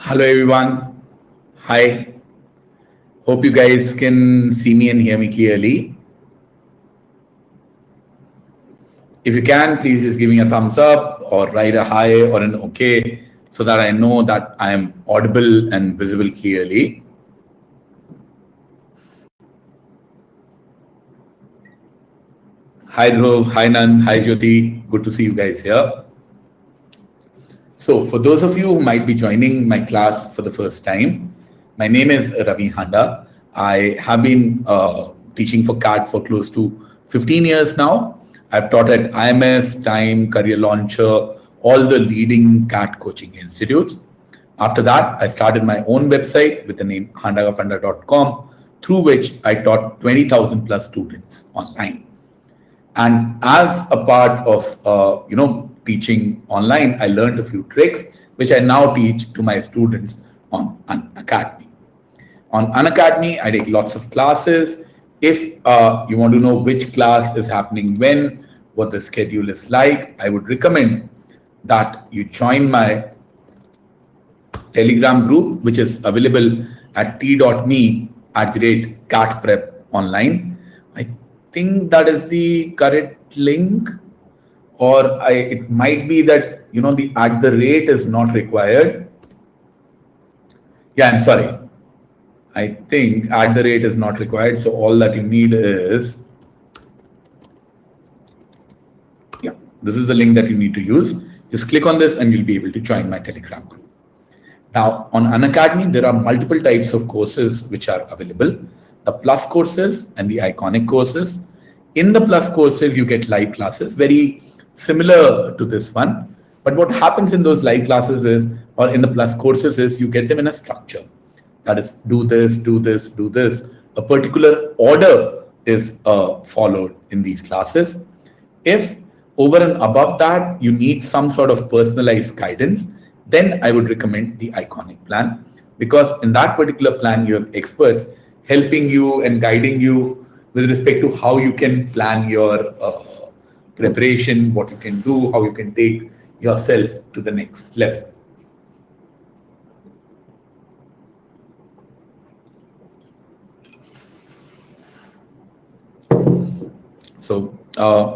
Hello everyone. Hi. Hope you guys can see me and hear me clearly. If you can, please just give me a thumbs up or write a hi or an okay so that I know that I am audible and visible clearly. Hi Dhruv, hi Nand, hi Jyoti. Good to see you guys here. So for those of you who might be joining my class for the first time, my name is Ravi Handa. I have been teaching for CAT for close to 15 years now. I've taught at IMS, Time, Career Launcher, all the leading CAT coaching institutes. After that, I started my own website with the name handagafunda.com, through which I taught 20,000 plus students online. And as a part of teaching online, I learned a few tricks which I now teach to my students on Unacademy. On Unacademy, I take lots of classes. If you want to know which class is happening when, what the schedule is like, I would recommend that you join my Telegram group, which is available at t.me@catprep online. I think that is the correct link, or it might be that the @ is not required. Yeah, I'm sorry. I think @ is not required. So all that you need is, yeah, this is the link that you need to use. Just click on this and you'll be able to join my Telegram group. Now, on Unacademy, there are multiple types of courses which are available. The Plus courses and the Iconic courses. In the Plus courses, you get live classes, very similar to this one. But what happens in those live classes is, or in the Plus courses is, you get them in a structure. That is, do this, do this, do this. A particular order is followed in these classes. If over and above that, you need some sort of personalized guidance, then I would recommend the Iconic plan, because in that particular plan, you have experts helping you and guiding you with respect to how you can plan your preparation, what you can do, how you can take yourself to the next level. So,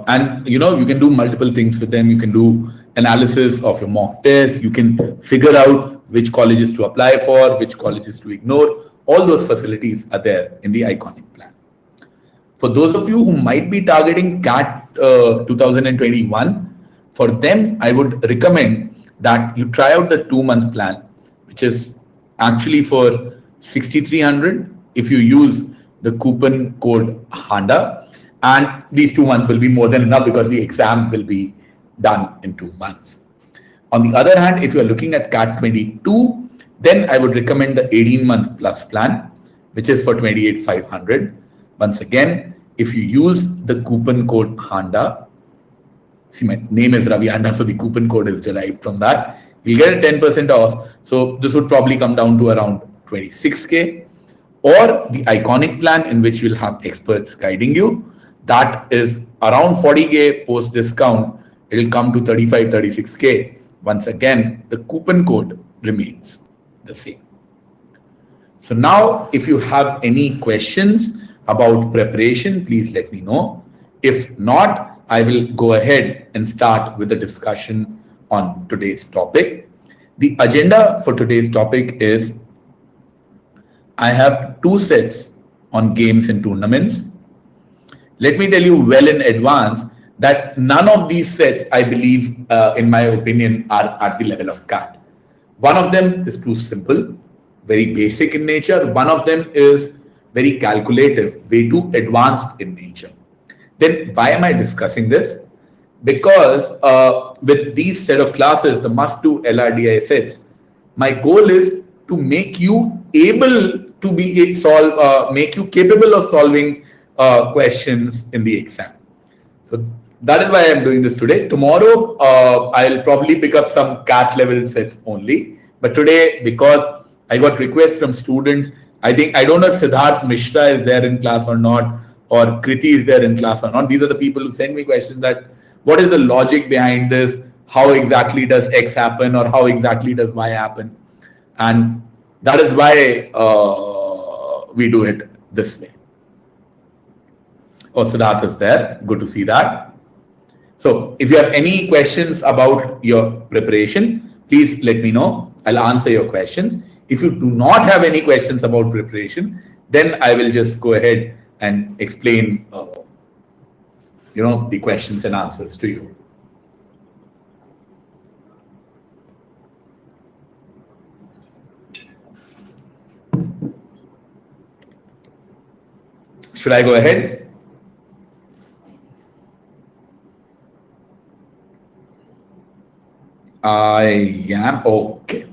and you can do multiple things with them. You can do analysis of your mock tests. You can figure out which colleges to apply for, which colleges to ignore. All those facilities are there in the Iconic plan. For those of you who might be targeting CAT 2021, for them, I would recommend that you try out the 2-month plan, which is actually for 6,300 if you use the coupon code HANDA. And these 2 months will be more than enough because the exam will be done in 2 months. On the other hand, if you're looking at CAT 22, then I would recommend the 18-month plus plan, which is for 28,500. Once again, if you use the coupon code HANDA, see, my name is Ravi Handa, so the coupon code is derived from that, you'll get a 10% off. So this would probably come down to around 26K. Or the Iconic plan, in which you'll have experts guiding you, that is around 40K post discount. It'll come to 35, 36K. Once again, the coupon code remains the same. So now, if you have any questions about preparation, please let me know. If not, I will go ahead and start with the discussion on today's topic. The agenda for today's topic is, I have 2 sets on games and tournaments. Let me tell you well in advance that none of these sets, I believe, in my opinion, are at the level of CAT. One of them is too simple, very basic in nature. One of them is very calculative, way too advanced in nature. Then why am I discussing this? Because with these set of classes, the must-do LRDI sets, my goal is to make you able to make you capable of solving questions in the exam. So that is why I'm doing this today. Tomorrow, I'll probably pick up some CAT level sets only. But today, because I got requests from students, I don't know if Siddharth Mishra is there in class or not, or Kriti is there in class or not. These are the people who send me questions that what is the logic behind this? How exactly does X happen, or how exactly does Y happen? and that is why we do it this way. Oh, Siddharth is there. Good to see that. So if you have any questions about your preparation, please let me know. I'll answer your questions. If you do not have any questions about preparation, then I will just go ahead and explain, the questions and answers to you. Should I go ahead? I am okay.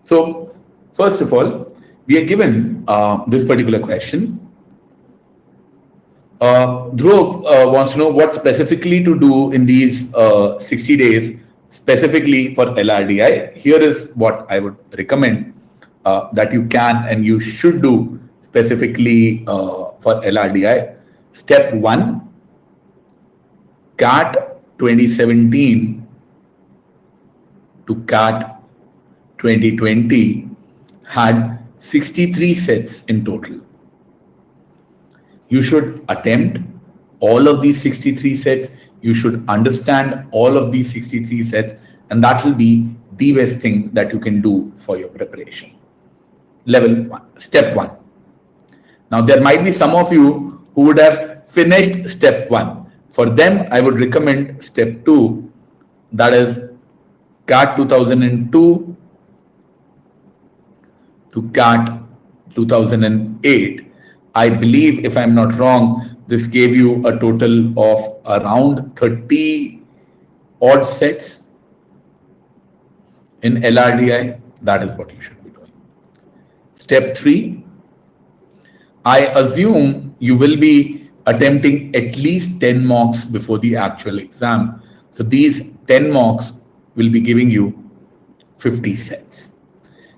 So first of all, we are given this particular question. Dhruv wants to know what specifically to do in these 60 days, specifically for LRDI. Here is what I would recommend that you can and you should do specifically for LRDI. Step 1, CAT 2017 to CAT 2020 had 63 sets in total. You should attempt all of these 63 sets. You should understand all of these 63 sets, and that will be the best thing that you can do for your preparation. Level 1, step 1. Now, there might be some of you who would have finished step 1. For them, I would recommend step 2, that is CAT 2002 to CAT 2008. I believe, if I'm not wrong, this gave you a total of around 30 odd sets in LRDI. That is what you should be doing. Step 3, I assume you will be attempting at least 10 mocks before the actual exam. So these 10 mocks will be giving you 50 sets.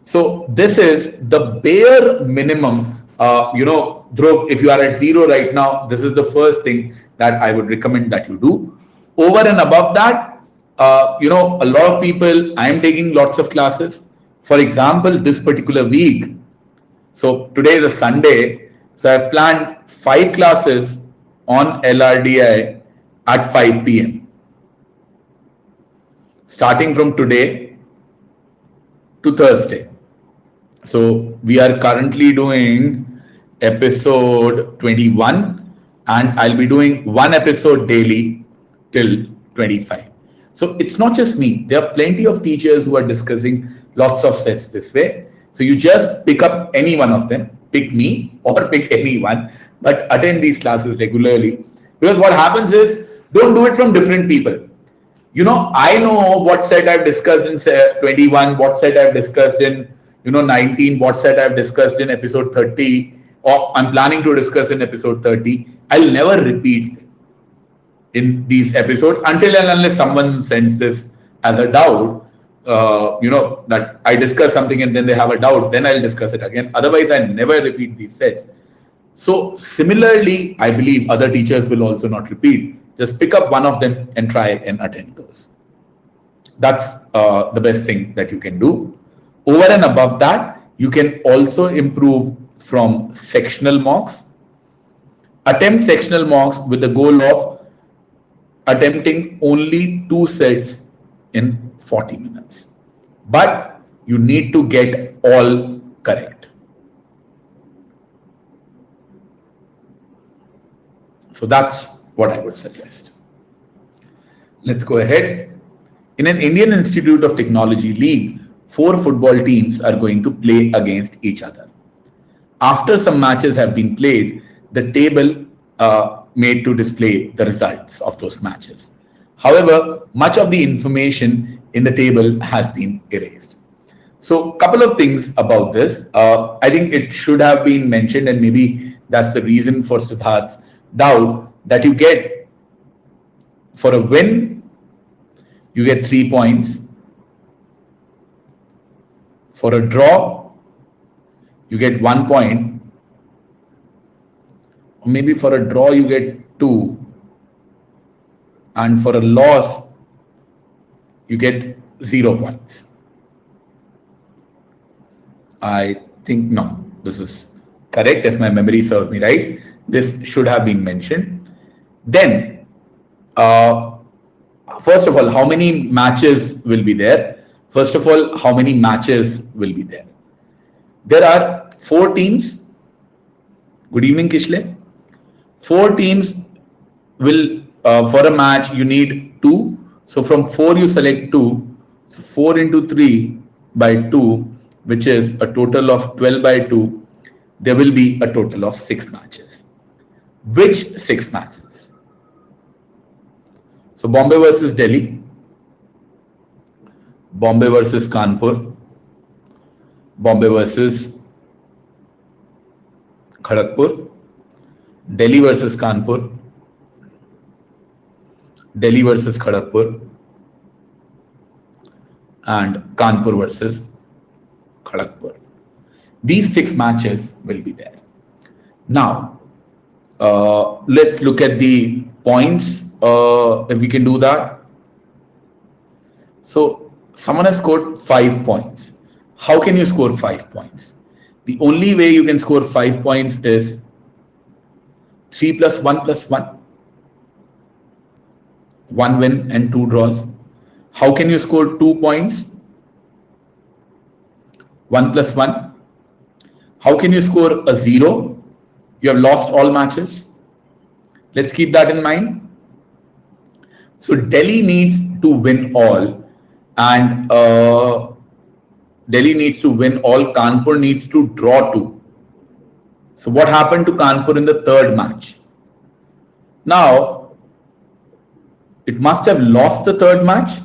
So this is the bare minimum. Dhruv, if you are at 0 right now, this is the first thing that I would recommend that you do. Over and above that, a lot of people, I am taking lots of classes. For example, this particular week, so today is a Sunday, so I've planned 5 classes on LRDI at 5 p.m. starting from today to Thursday. So we are currently doing episode 21, and I'll be doing 1 episode daily till 25. So it's not just me. There are plenty of teachers who are discussing lots of sets this way. So you just pick up any one of them, pick me or pick anyone, but attend these classes regularly. Because what happens is, don't do it from different people. I know what set I've discussed in 21, what set I've discussed in 19, what set I've discussed in episode 30, or I'm planning to discuss in episode 30. I'll never repeat in these episodes until and unless someone sends this as a doubt, that I discuss something and then they have a doubt, then I'll discuss it again. Otherwise, I never repeat these sets. So similarly, I believe other teachers will also not repeat. Just pick up one of them and try and attend those. That's the best thing that you can do. Over and above that, you can also improve from sectional mocks. Attempt sectional mocks with the goal of attempting only 2 sets in 40 minutes. But you need to get all correct. So that's what I would suggest. Let's go ahead. In an Indian Institute of Technology league, 4 football teams are going to play against each other. After some matches have been played, the table made to display the results of those matches. However, much of the information in the table has been erased. So, a couple of things about this. I think it should have been mentioned, and maybe that's the reason for Siddharth's doubt, that you get, for a win, you get 3 points. For a draw, you get 1 point. Or maybe for a draw, you get 2. And for a loss, you get 0 points. I think no, this is correct if my memory serves me right. This should have been mentioned. Then, uh, first of all, how many matches will be there? First of all, how many matches will be there? There are four teams. Good evening, Kishle. Four teams will, for a match, you need two. So from four, you select two. So 4 into 3 by 2, which is a total of 12 by 2. There will be a total of 6 matches. Which 6 matches? So Bombay versus Delhi, Bombay versus Kanpur, Bombay versus Kharagpur, Delhi versus Kanpur, Delhi versus Kharagpur, and Kanpur versus Kharagpur. These 6 matches will be there. Now, let's look at the points, if we can do that. So, someone has scored 5 points. How can you score 5 points? The only way you can score 5 points is 3 plus 1 plus 1. 1 win and 2 draws. How can you score 2 points? 1 plus 1. How can you score a 0? You have lost all matches. Let's keep that in mind. So Delhi needs to win all, and Delhi needs to win all. Kanpur needs to draw 2. So what happened to Kanpur in the third match? Now, it must have lost the third match,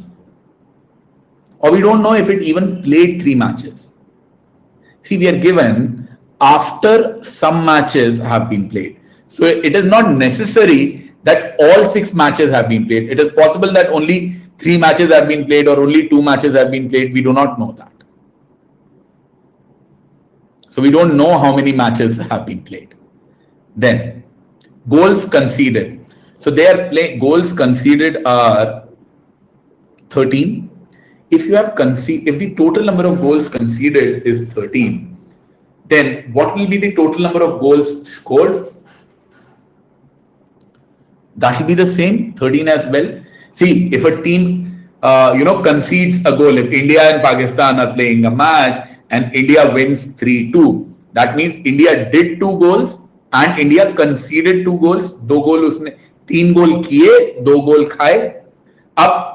or we don't know if it even played 3 matches. See, we are given after some matches have been played. So it is not necessary that all 6 matches have been played. It is possible that only 3 matches have been played or only 2 matches have been played. We do not know that. So we don't know how many matches have been played. Then, goals conceded. So goals conceded are 13. If the total number of goals conceded is 13, then what will be the total number of goals scored? That should be the same, 13 as well. See, if a team concedes a goal, if India and Pakistan are playing a match and India wins 3-2, that means India did 2 goals and India conceded 2 goals. 2 goal उसने 3 goal किए, 2 goal खाए. Up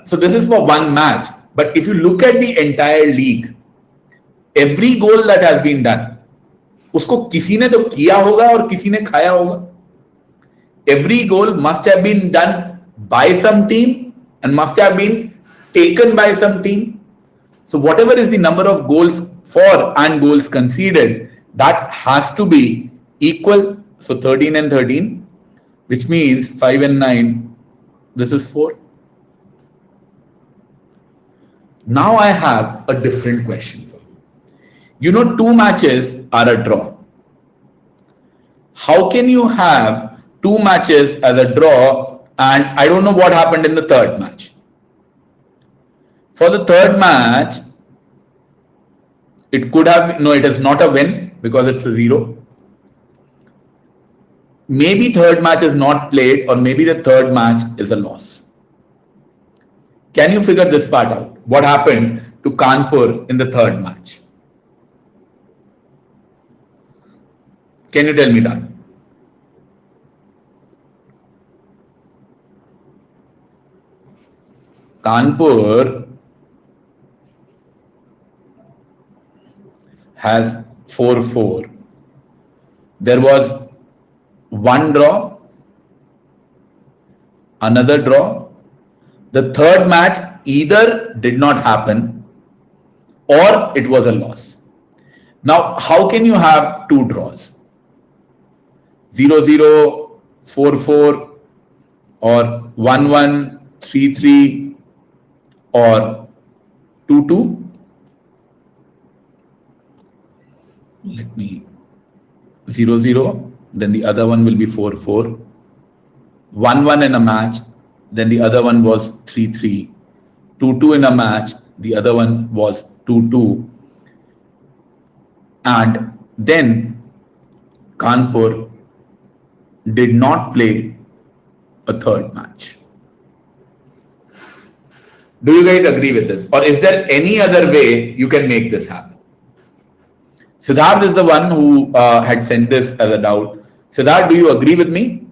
so this is for one match, but if you look at the entire league, every goal that has been done, उसको किसी ने तो किया होगा और किसी ने खाया होगा. Every goal must have been done by some team and must have been taken by some team. So whatever is the number of goals for and goals conceded, that has to be equal. So 13 and 13, which means 5 and 9, this is 4. Now I have a different question for you. You know, 2 matches are a draw. How can you have 2 matches as a draw and I don't know what happened in the third match? For the third match, it could have, no, it is not a win because it's a 0. Maybe third match is not played, or maybe the third match is a loss. Can you figure this part out? What happened to Kanpur in the third match? Can you tell me that? Kanpur has 4-4. There was 1 draw, another draw. The third match either did not happen or it was a loss. Now, how can you have 2 draws? 0-0, 4-4, or 1-1, 3-3, or 2-2? Let me 0-0, then the other one will be 4-4. 1-1 in a match, then the other one was 3-3. 2-2 in a match, the other one was 2-2. and then Kanpur did not play a third match. Do you guys agree with this? Or is there any other way you can make this happen? Siddharth is the one who had sent this as a doubt. Siddharth, do you agree with me?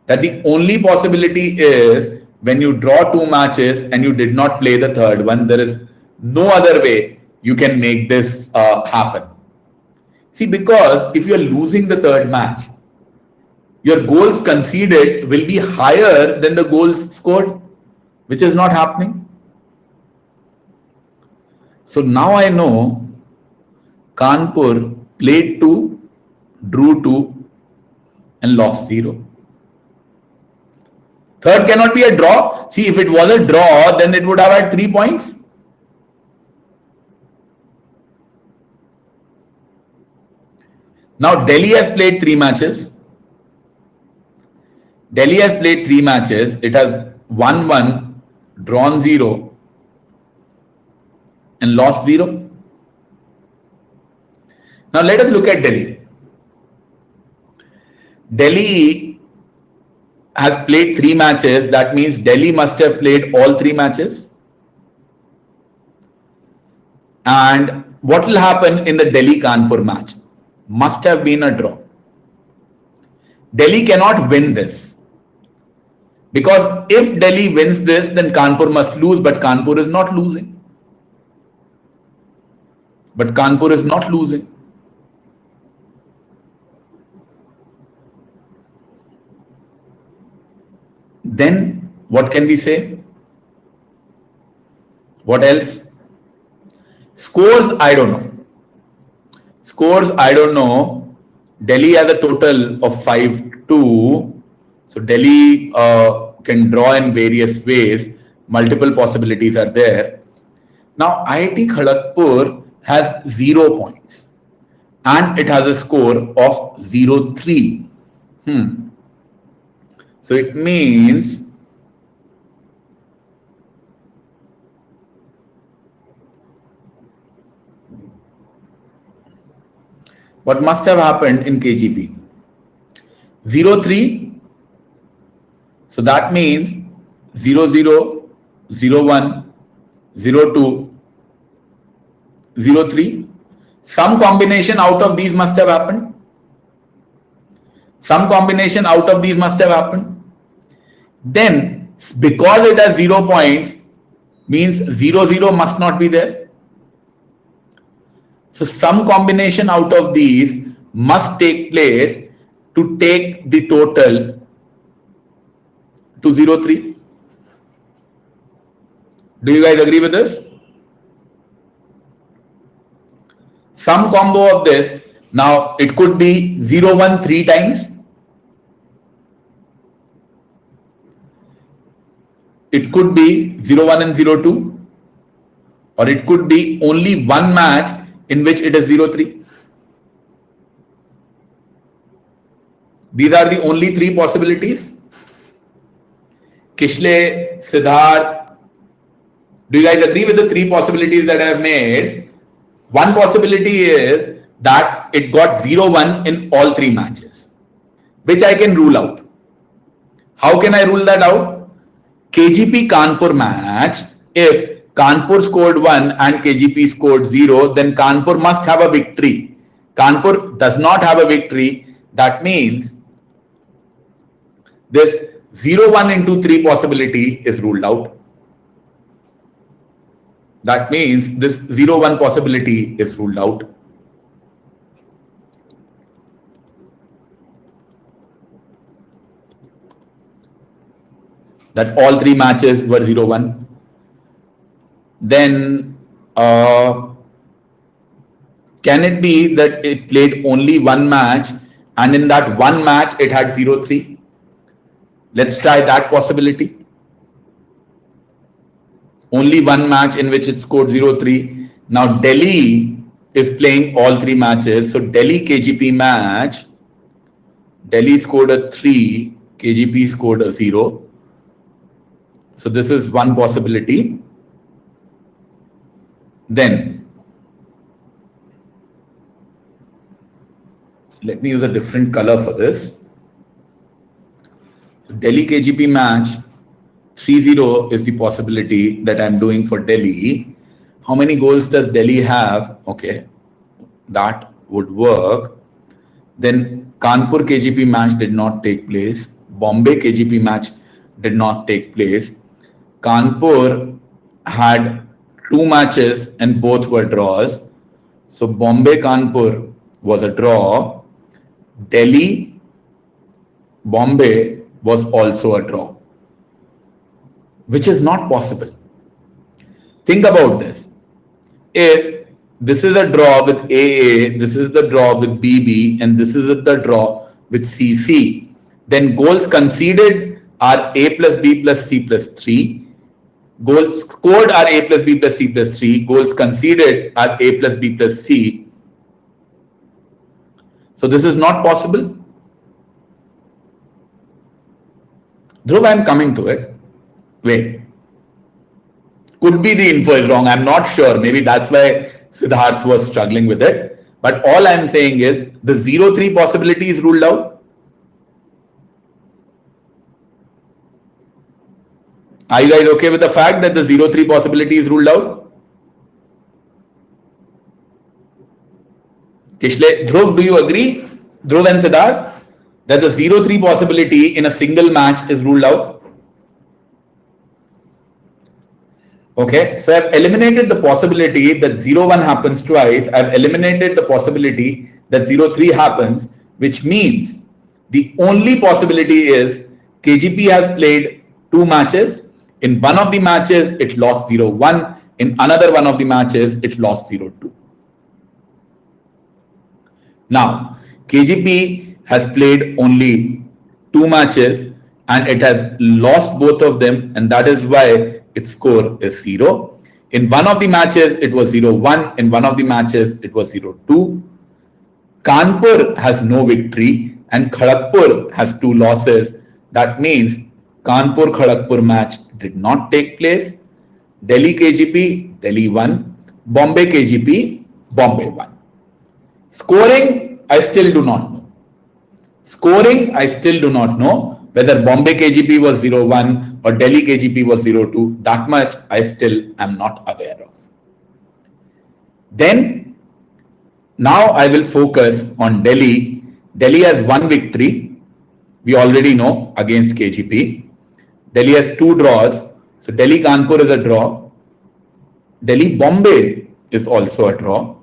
That the only possibility is when you draw two matches and you did not play the third one, there is no other way you can make this happen. See, because if you are losing the third match, your goals conceded will be higher than the goals scored, which is not happening. So now I know Kanpur played 2, drew 2 and lost 0. Third cannot be a draw. See, if it was a draw, then it would have had 3 points. Now Delhi has played 3 matches. Delhi has played 3 matches. It has won 1, drawn 0 and lost 0. Now let us look at Delhi. Delhi has played 3 matches. That means Delhi must have played all 3 matches. And what will happen in the Delhi-Kanpur match? Must have been a draw. Delhi cannot win this. Because if Delhi wins this, then Kanpur must lose, but Kanpur is not losing. But Kanpur is not losing. Then what can we say? What else? Scores, I don't know. Scores, I don't know. Delhi has a total of 5-2. So Delhi can draw in various ways. Multiple possibilities are there. Now IIT Kharagpur has 0 points and it has a score of 0-3. So it means what must have happened in KGP? 0-3. So that means 0-0, 0-1, 0-2, 0-3. Some combination out of these must have happened. Some combination out of these must have happened. Then, because it has 0 points, means 0-0 must not be there. So, some combination out of these must take place to take the total to 0-3. Do you guys agree with this? Some combo of this. Now, it could be 0-1 3 times. It could be 0-1 and 0-2, or it could be only one match in which it is 0-3. These are the only 3 possibilities. Kishle, Siddharth, do you guys agree with the 3 possibilities that I have made? One possibility is that it got 0-1 in all 3 matches, which I can rule out. How can I rule that out? KGP Kanpur match, if Kanpur scored 1 and KGP scored 0, then Kanpur must have a victory. Kanpur does not have a victory. That means this 0-1 into 3 possibility is ruled out. That means this 0-1 possibility is ruled out. That all 3 matches were 0-1. Then can it be that it played only one match and in that one match it had 0-3? Let's try that possibility. Only one match in which it scored 0-3. Now Delhi is playing all 3 matches. So Delhi KGP match, Delhi scored a 3, KGP scored a 0. So this is one possibility. Then let me use a different color for this. So Delhi KGP match 3-0 is the possibility that I'm doing for Delhi. How many goals does Delhi have? Okay, that would work. Then Kanpur KGP match did not take place. Bombay KGP match did not take place. Kanpur had 2 matches and both were draws. So Bombay Kanpur was a draw. Delhi Bombay was also a draw, which is not possible. Think about this. If this is a draw with AA, this is the draw with BB, and this is the draw with CC, then goals conceded are A plus B plus C plus 3. Goals scored are A plus B plus C plus 3. Goals conceded are A plus B plus C. So this is not possible. Dhruv, I am coming to it. Wait. Could be the info is wrong. I'm not sure. Maybe that's why Siddharth was struggling with it. But all I'm saying is the 0-3 possibility is ruled out. Are you guys okay with the fact that the 0-3 possibility is ruled out? Kishle, Dhruv, do you agree? Dhruv and Siddharth, that the 0-3 possibility in a single match is ruled out? Okay, so I've eliminated the possibility that 0-1 happens twice. I've eliminated the possibility that 0-3 happens, which means the only possibility is KGP has played 2 matches. In one of the matches, it lost 0-1. In another one of the matches, it lost 0-2. Now, KGP has played only 2 matches and it has lost both of them, and that is why its score is 0. In one of the matches, it was 0-1. In one of the matches, it was 0-2. Kanpur has no victory and Kharagpur has 2 losses. That means Kanpur-Kharagpur match did not take place. Delhi KGP, Delhi won. Bombay KGP, Bombay won. Scoring, I still do not know. Scoring, I still do not know whether Bombay KGP was 0-1 or Delhi KGP was 0-2. That much I still am not aware of. Then, now I will focus on Delhi. Delhi has 1 victory. We already know against KGP. Delhi has 2 draws. So Delhi Kanpur is a draw. Delhi Bombay is also a draw.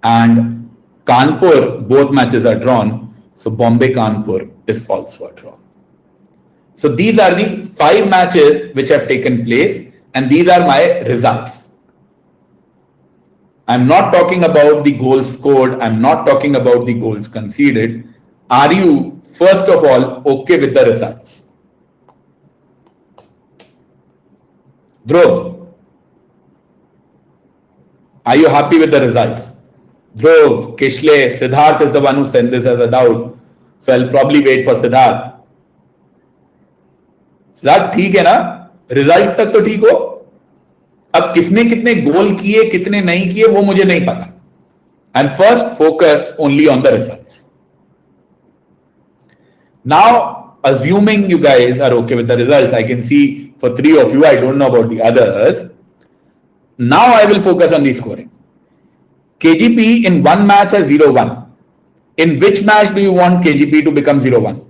And Kanpur, both matches are drawn. So Bombay Kanpur is also a draw. So these are the 5 matches which have taken place, and these are my results. I'm not talking about the goals scored. I'm not talking about the goals conceded. Are you, first of all, okay with the results? Dhruv, are you happy with the results? Dhruv, Kishle, Siddharth is the one who sent this as a doubt. So I'll probably wait for Siddharth. Siddharth, ठीक है ना? Results तक तो ठीक हो? अब किसने कितने गोल किए, कितने नहीं किए, वो मुझे नहीं पता. I'm first focused only on the results. Now, assuming you guys are okay with the results, I can see for 3 of you, I don't know about the others. Now I will focus on the scoring. KGP in one match has 0-1. In which match do you want KGP to become 0-1?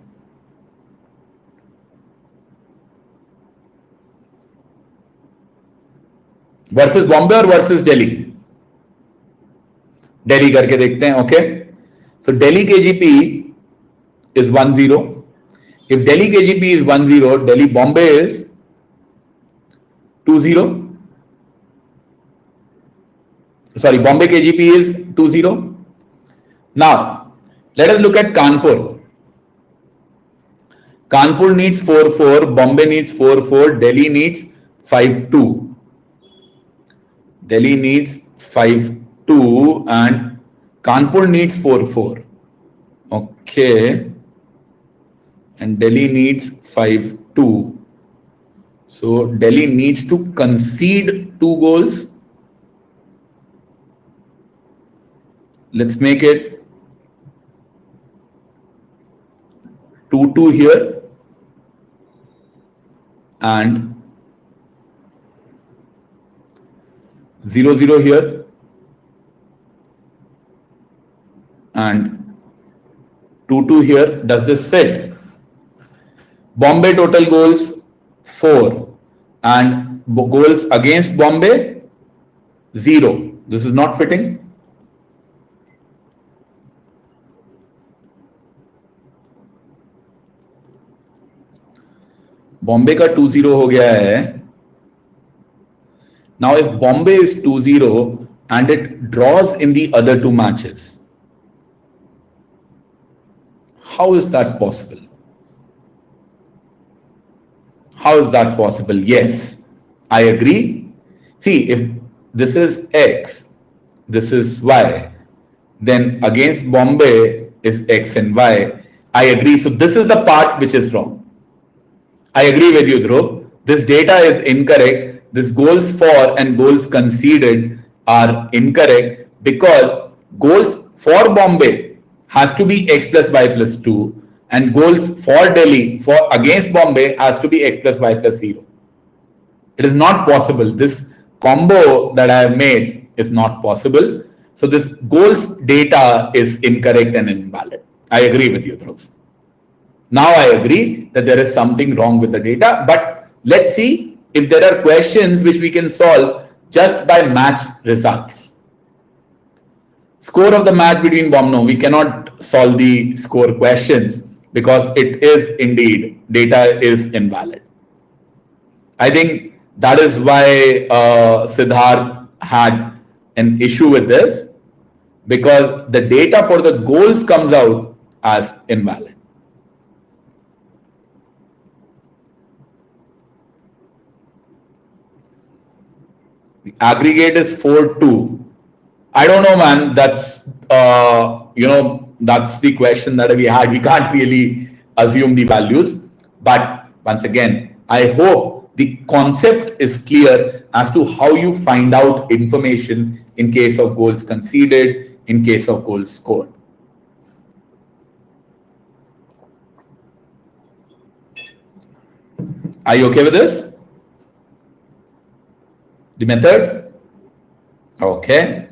Versus Bombay or versus Delhi? Delhi करके देखते हैं, okay? So Delhi KGP is 1-0. If Delhi KGP is 1-0, Delhi Bombay is 2-0. Sorry, Bombay KGP is 2-0. Now, let us look at Kanpur. Kanpur needs 4-4, Bombay needs 4-4, Delhi needs 5-2. Delhi needs 5-2 and Kanpur needs 4-4. Okay. And Delhi needs 5-2. So Delhi needs to concede 2 goals. Let's make it 2-2 here and 0-0 here and 2-2 here. Does this fit? Bombay total goals 4 and goals against Bombay 0. This is not fitting. Bombay का 2-0 हो गया है. Now if Bombay is 2-0 and it draws in the other two matches, how is that possible? How is that possible? Yes, I agree. See, if this is X, this is Y, then against Bombay is X and Y. I agree. So this is the part which is wrong. I agree with you, Dhruv. This data is incorrect. This goals for and goals conceded are incorrect because goals for Bombay has to be X plus Y plus 2 and goals for Delhi for against Bombay has to be X plus Y plus 0. It is not possible. This combo that I have made is not possible. So this goals data is incorrect and invalid. I agree with you, Dhruv. Now I agree that there is something wrong with the data, but let's see if there are questions which we can solve just by match results. Score of the match between Bombay. No, we cannot solve the score questions because it is indeed data is invalid. I think that is why Siddharth had an issue with this because the data for the goals comes out as invalid. The aggregate is 4-2. I don't know, man. That's that's the question that we had. We can't really assume the values, but once again, I hope the concept is clear as to how you find out information in case of goals conceded, in case of goals scored. Are you okay with this? The method? Okay.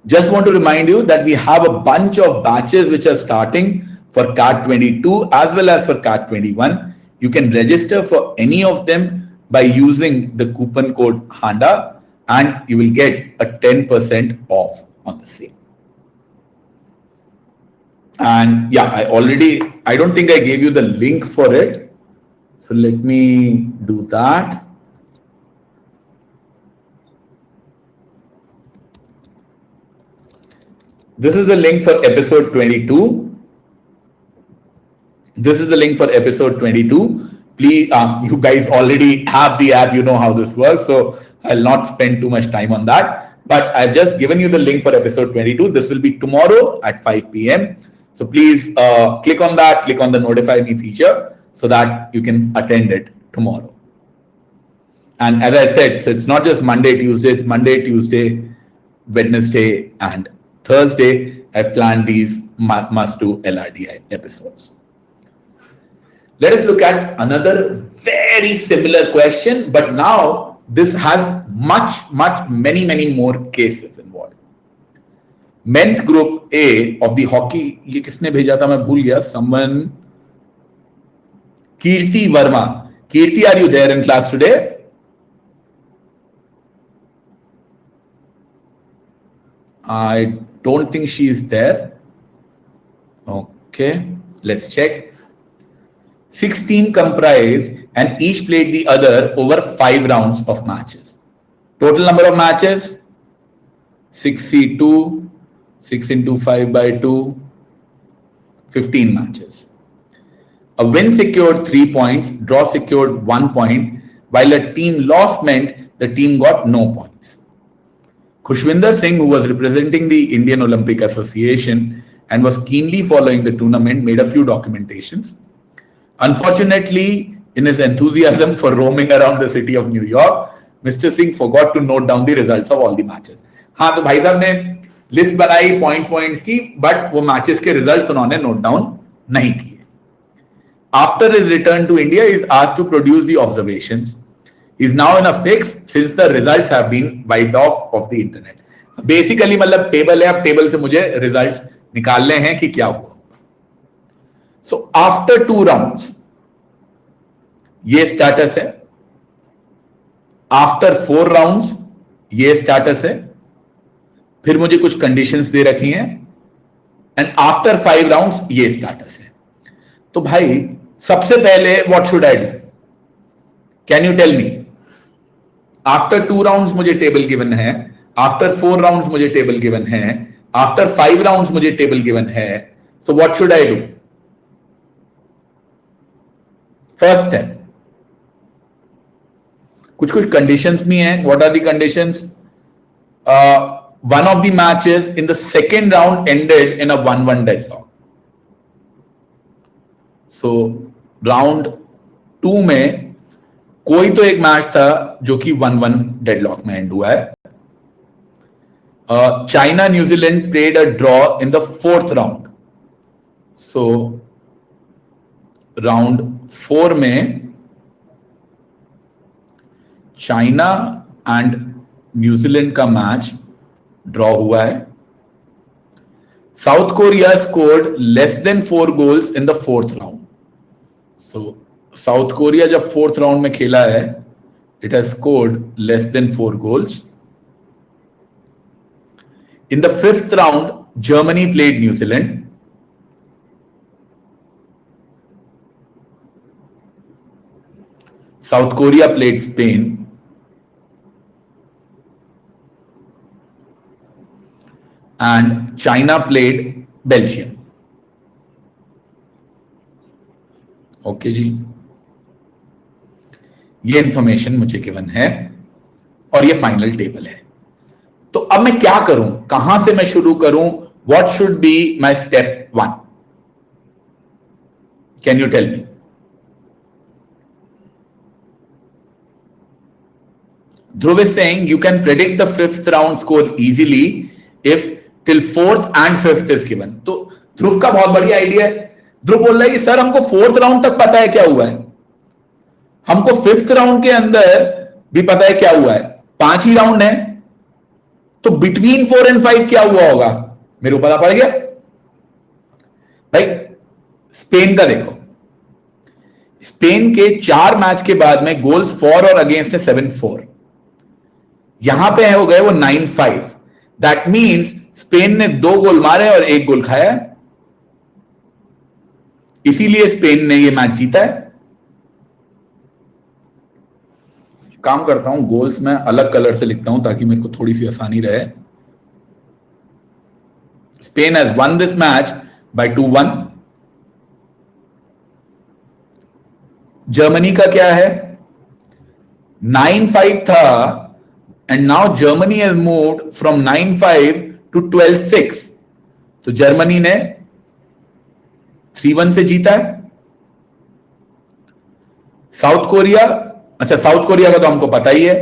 Just want to remind you that we have a bunch of batches which are starting for CAT 22 as well as for CAT 21. You can register for any of them by using the coupon code HANDA and you will get a 10% off on the same. And yeah, I don't think I gave you the link for it. So let me do that. This is the link for episode 22. This is the link for episode 22. Please, you guys already have the app, you know how this works. So I'll not spend too much time on that. But I've just given you the link for episode 22. This will be tomorrow at 5 p.m. So please click on that, click on the notify me feature so that you can attend it tomorrow. And as I said, so it's not just Monday, Tuesday, it's Monday, Tuesday, Wednesday, and Thursday. I've planned these must-do LRDI episodes. Let us look at another very similar question, but now this has many more cases involved. Men's group A of the hockey, ये किसने भेजा था मैं भूल गया, someone, Kirti Verma. Kirti, are you there in class today? I don't think she is there. Okay, let's check. 16 comprised and each played the other over 5 rounds of matches. Total number of matches 6C2, 6 into 5 by 2, 15 matches. A win secured 3 points, draw secured 1 point, while a team loss meant the team got no points. Khushwinder Singh, who was representing the Indian Olympic Association and was keenly following the tournament, made a few documentations. Unfortunately, in his enthusiasm for roaming around the city of New York, Mr. Singh forgot to note down the results of all the matches. हाँ तो भाई साहब ने list बनाई points की, but वो matches के results उन्होंने नोट डाउन नहीं किए. After his return to India, he is asked to produce the observations. He is now in a fix since the results have been wiped off of the internet. Basically मतलब table है, अब table से मुझे results निकालने हैं कि क्या हुआ. So after 2 rounds, ये स्टेटस है. After 4 rounds, ये स्टेटस है. फिर मुझे कुछ कंडीशंस दे रखी हैं. एंड आफ्टर 5 राउंड्स ये स्टेटस है. तो भाई सबसे पहले what should I do? Can you tell me? After 2 rounds मुझे टेबल गिवन है, आफ्टर 4 राउंड्स मुझे टेबल गिवन है, आफ्टर 5 राउंड्स मुझे टेबल गिवन है. So what should I do? First है, कुछ कुछ कंडीशंस भी हैं. What are the conditions? One of the matches in the second round ended in a 1-1 deadlock. So round 2 में कोई तो एक मैच था जो कि 1-1 डेडलॉक में एंड हुआ है. China New Zealand played a draw in the 4th round. So round 4 में चाइना एंड न्यूजीलैंड का मैच ड्रॉ हुआ है. South Korea scored less than 4 goals in the 4th round. So south Korea जब 4th round में खेला है, it has scored less than 4 goals. In the 5th round Germany played New Zealand. South Korea played Spain. And China played Belgium. Okay जी, ये information मुझे given है और ये final table है. तो अब मैं क्या करूं, कहां से मैं शुरू करूं? What should be my step 1? Can you tell me? Dhruv is saying you can predict the 5th round score easily if till 4th and 5th is given. तो ध्रुव का बहुत बढ़िया आइडिया है. ध्रुव बोल रहा है कि सर हमको 4th राउंड तक पता है क्या हुआ है, हमको 5th राउंड के अंदर भी पता है क्या हुआ है. 5 ही राउंड है, तो बिटवीन 4 and 5 क्या हुआ होगा मेरे को पता पड़ गया. भाई स्पेन का देखो, स्पेन के 4 मैच के बाद में गोल्स फॉर और अगेंस्ट है 7-4. यहां पे हो गए वो 9-5. दैट मीन्स स्पेन ने 2 गोल मारे और 1 गोल खाया, इसीलिए स्पेन ने ये मैच जीता है. काम करता हूं, गोल्स मैं अलग कलर से लिखता हूं ताकि मेरे को थोड़ी सी आसानी रहे. Spain has one this match by 2-1. Germany का क्या है? 9-5 था and now Germany has moved from 9-5 to 12-6. तो जर्मनी ने 3-1 से जीता है. साउथ कोरिया, अच्छा साउथ कोरिया का तो हमको पता ही है,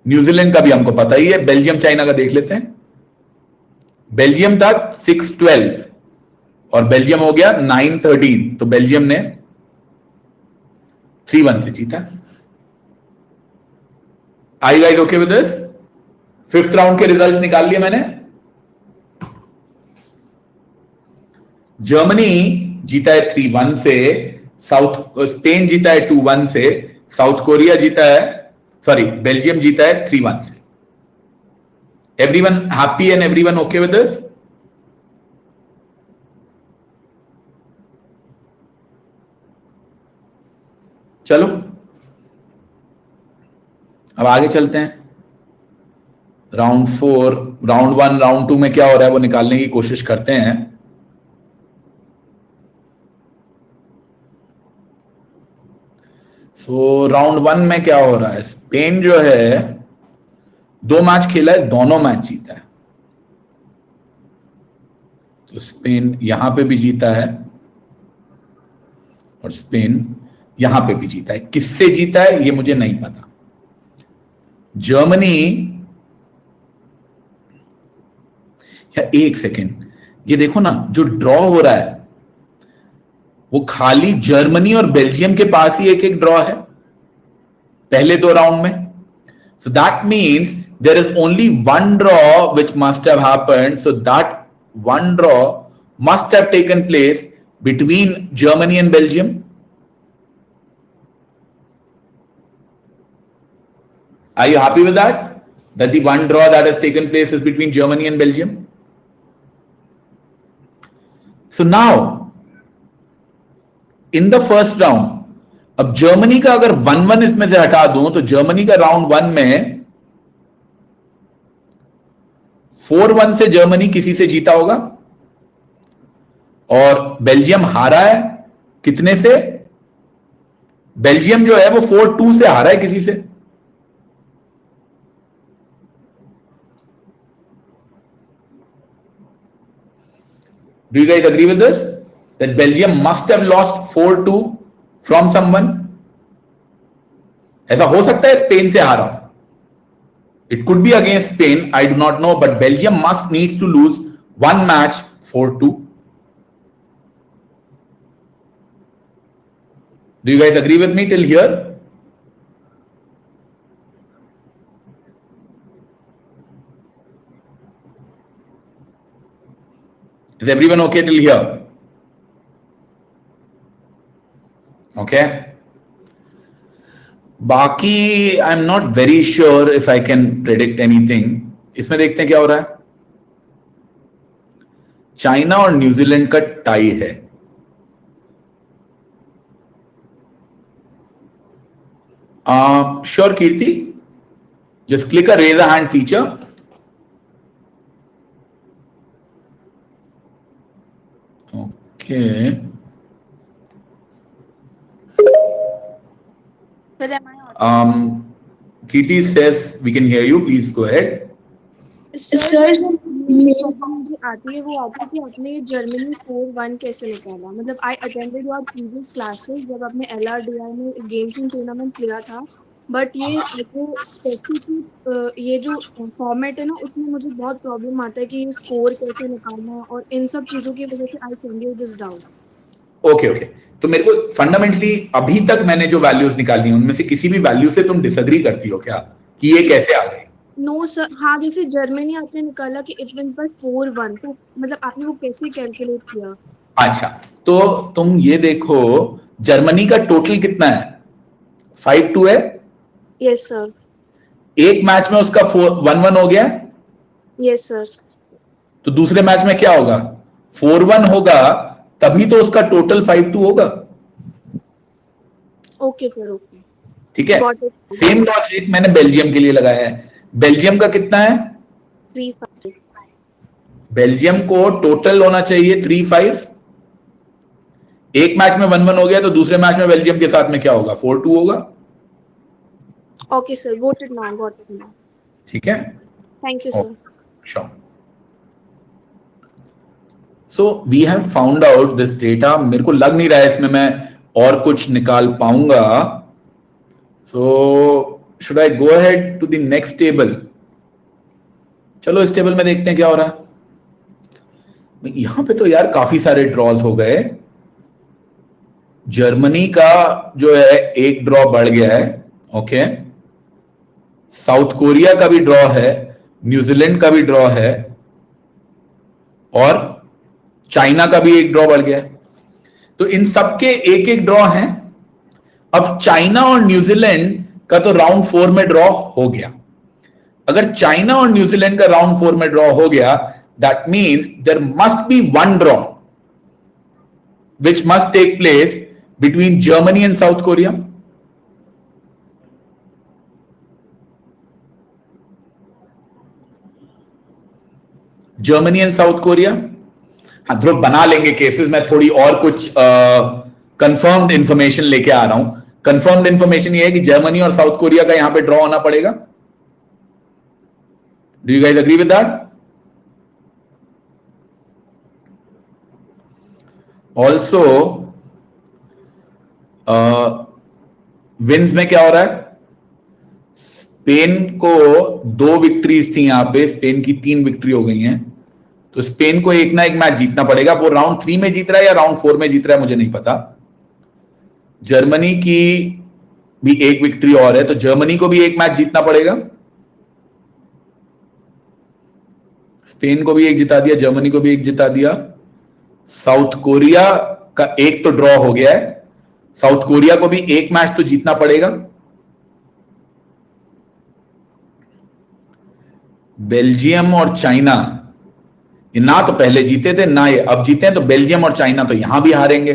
न्यूजीलैंड का भी हमको पता ही है. बेल्जियम चाइना का देख लेते हैं. बेल्जियम था 6-12 और बेल्जियम हो गया 9-13. तो बेल्जियम ने 3-1 से जीता. I guys okay with this? 5th round के रिजल्ट्स निकाल लिए मैंने. जर्मनी जीता है 3-1 से, स्पेन जीता है 2-1 से, साउथ कोरिया जीता है, सॉरी बेल्जियम जीता है 3-1 से. Everyone happy and everyone okay with this? चलो अब आगे चलते हैं. राउंड 4, राउंड 1, राउंड 2 में क्या हो रहा है वो निकालने की कोशिश करते हैं. सो राउंड 1 में क्या हो रहा है? स्पेन जो है 2 मैच खेला है, दोनों मैच जीता है. तो स्पेन यहां पे भी जीता है और स्पेन यहां पे भी जीता है. किससे जीता है ये मुझे नहीं पता. जर्मनी, या एक सेकेंड, ये देखो ना जो ड्रॉ हो रहा है वो खाली जर्मनी और बेल्जियम के पास ही एक एक ड्रॉ है पहले 2 राउंड में. So that means there is only one draw which must have happened. So that one draw must have taken place between Germany and Belgium. Are you happy with that? That the one draw that has taken place is between Germany and Belgium? So now, in the first round, अब Germany का अगर 1-1 इसमें से हटा दूं तो Germany का round 1 में 4-1 से जर्मनी किसी से जीता होगा और बेल्जियम हारा है कितने से? बेल्जियम जो है वो 4-2 से हारा है किसी से. Do you guys agree with this? That Belgium must have lost 4-2 from someone? ऐसा हो सकता है स्पेन से हारा. It could be against Spain, I do not know, but Belgium needs to lose one match 4-2. Do you guys agree with me till here? Is everyone okay till here? Okay. बाकी I am not very sure if I can predict anything. इसमें देखते हैं क्या हो रहा है. China और New Zealand का टाई है. Sure Kirti, just click a raise a hand feature. Okay. Kirti says we can hear you. Please go ahead. Sir मुझे आती है वो आती है कि आपने जर्मनी 4-1 कैसे निकाला. मतलब I attended your previous classes जब आपने LRDI में गेम्स एंड टूर्नामेंट किया था, बट ये स्पेसिफिक ये जो फॉर्मेट है ना उसमें मुझे बहुत प्रॉब्लम आता है कि ये स्कोर कैसे निकालना है और इन सब चीजों की वजह से I send you this doubt. Okay. तो मेरे को फंडामेंटली अभी तक मैंने जो वैल्यूज निकाली हैं उनमें से किसी भी वैल्यू से तुम डिसएग्री करती हो क्या कि ये कैसे आ गई? No sir. हाँ, जैसे जर्मनी आपने निकाला कि इट विंस बाय 4-1, तो मतलब आपने वो कैसे कैलकुलेट किया? अच्छा, तो तुम ये देखो जर्मनी का टोटल कितना है? 5-2 है. Yes sir. एक मैच में उसका 1-1 हो गया. Yes sir. तो दूसरे मैच में क्या होगा? 4-1 होगा, तभी तो उसका टोटल 5-2 होगा. Okay sir. ओके, ठीक है. सेम लॉजिक मैंने बेल्जियम के लिए लगाया है. बेल्जियम का कितना है? 3-5. बेल्जियम को टोटल होना चाहिए 3-5. एक मैच में 1-1 हो गया तो दूसरे मैच में बेल्जियम के साथ में क्या होगा? 4-2 होगा. Okay sir, got it now. ठीक है. Thank you sir. Sure. So we have found out this data. मेरे को लग नहीं रहा है इसमें मैं और कुछ निकाल पाऊंगा. So should I go ahead to the next table? चलो इस टेबल में देखते हैं क्या हो रहा है. यहां पे तो यार काफी सारे ड्रॉज हो गए. जर्मनी का जो है एक ड्रॉ बढ़ गया है. ओके. साउथ कोरिया का भी ड्रॉ है, न्यूजीलैंड का भी ड्रॉ है और चाइना का भी एक ड्रॉ बढ़ गया है. तो इन सबके एक एक ड्रॉ हैं. अब चाइना और न्यूजीलैंड का तो राउंड 4 में ड्रॉ हो गया. अगर चाइना और न्यूजीलैंड का राउंड 4 में ड्रॉ हो गया, that means there must be one draw which must take place between Germany and South Korea. Germany and South Korea. हाँ ध्रुव, बना लेंगे केसेस. मैं थोड़ी और कुछ कंफर्म्ड इंफॉर्मेशन लेके आ रहा हूं. कंफर्म्ड इंफॉर्मेशन ये है कि जर्मनी और साउथ कोरिया का यहां पे ड्रॉ होना पड़ेगा. Do you guys agree with that? Also wins में क्या हो रहा है? स्पेन को 2 विक्ट्रीज थी यहां पे, स्पेन की 3 विक्ट्री हो गई हैं. तो स्पेन को एक ना एक मैच जीतना पड़ेगा। वो राउंड 3 में जीत रहा है या राउंड 4 में जीत रहा है मुझे नहीं पता। जर्मनी की भी एक विक्ट्री और है, तो जर्मनी को भी एक मैच जीतना पड़ेगा। स्पेन को भी एक जिता दिया, जर्मनी को भी एक जिता दिया। साउथ कोरिया का एक तो ड्रॉ हो गया है, साउथ कोरिया को भी एक मैच तो जीतना पड़ेगा। बेल्जियम और चाइना, ये ना तो पहले जीते थे ना ये अब जीते हैं, तो बेल्जियम और चाइना तो यहां भी हारेंगे।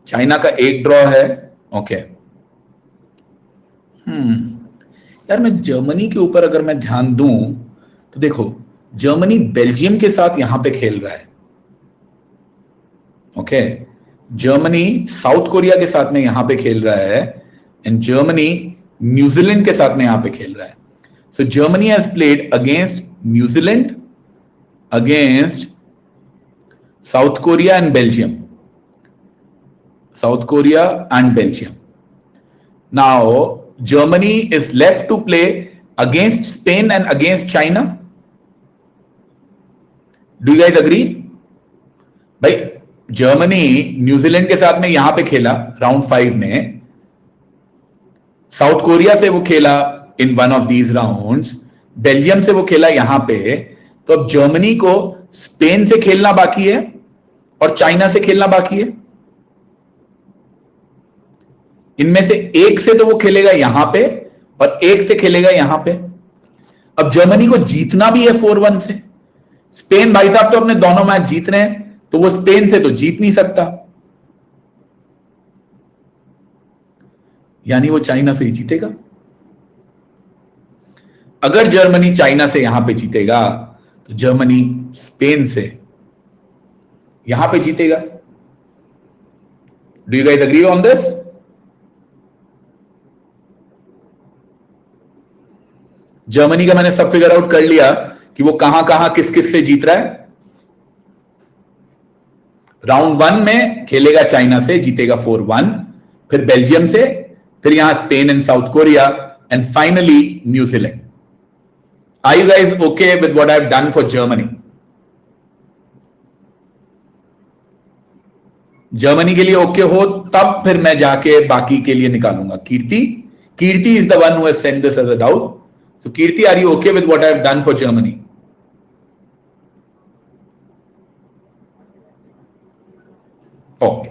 चाइना का एक ड्रॉ है। ओके। यार मैं जर्मनी के ऊपर अगर मैं ध्यान दूं तो देखो, जर्मनी बेल्जियम के साथ यहां पे खेल रहा है। ओके। जर्मनी साउथ कोरिया के साथ में यहां पे खेल रहा है, एंड जर्मनी न्यूजीलैंड के साथ में यहां पे खेल रहा है। सो Germany has played against New Zealand, against south Korea and Belgium, south Korea and Belgium. Now Germany is left to play against Spain and against China. Do you guys agree? भाई Germany New Zealand के साथ में यहां पे खेला round 5 में, south Korea से वो खेला in one of these rounds, Belgium से वो खेला यहां पे। तो अब जर्मनी को स्पेन से खेलना बाकी है और चाइना से खेलना बाकी है। इनमें से एक से तो वो खेलेगा यहां पे और एक से खेलेगा यहां पे। अब जर्मनी को जीतना भी है 4-1 से। स्पेन भाई साहब तो अपने दोनों मैच जीत रहे हैं, तो वो स्पेन से तो जीत नहीं सकता, यानी वो चाइना से ही जीतेगा। अगर जर्मनी चाइना से यहां पे जीतेगा तो जर्मनी स्पेन से यहां पे जीतेगा। Do you guys agree on this? Germany का मैंने सब फिगर आउट कर लिया कि वो कहां कहां किस किस से जीत रहा है। राउंड 1 में खेलेगा चाइना से, जीतेगा 4-1, फिर बेल्जियम से, फिर यहां Spain and South Korea, and finally New Zealand. Are you guys okay with what I have done for Germany? Germany के लिए ओके हो तब फिर मैं जाके बाकी के लिए निकालूंगा। Kirti is the one who has sent this as a doubt. So Kirti, are you okay with what I have done for Germany? Okay.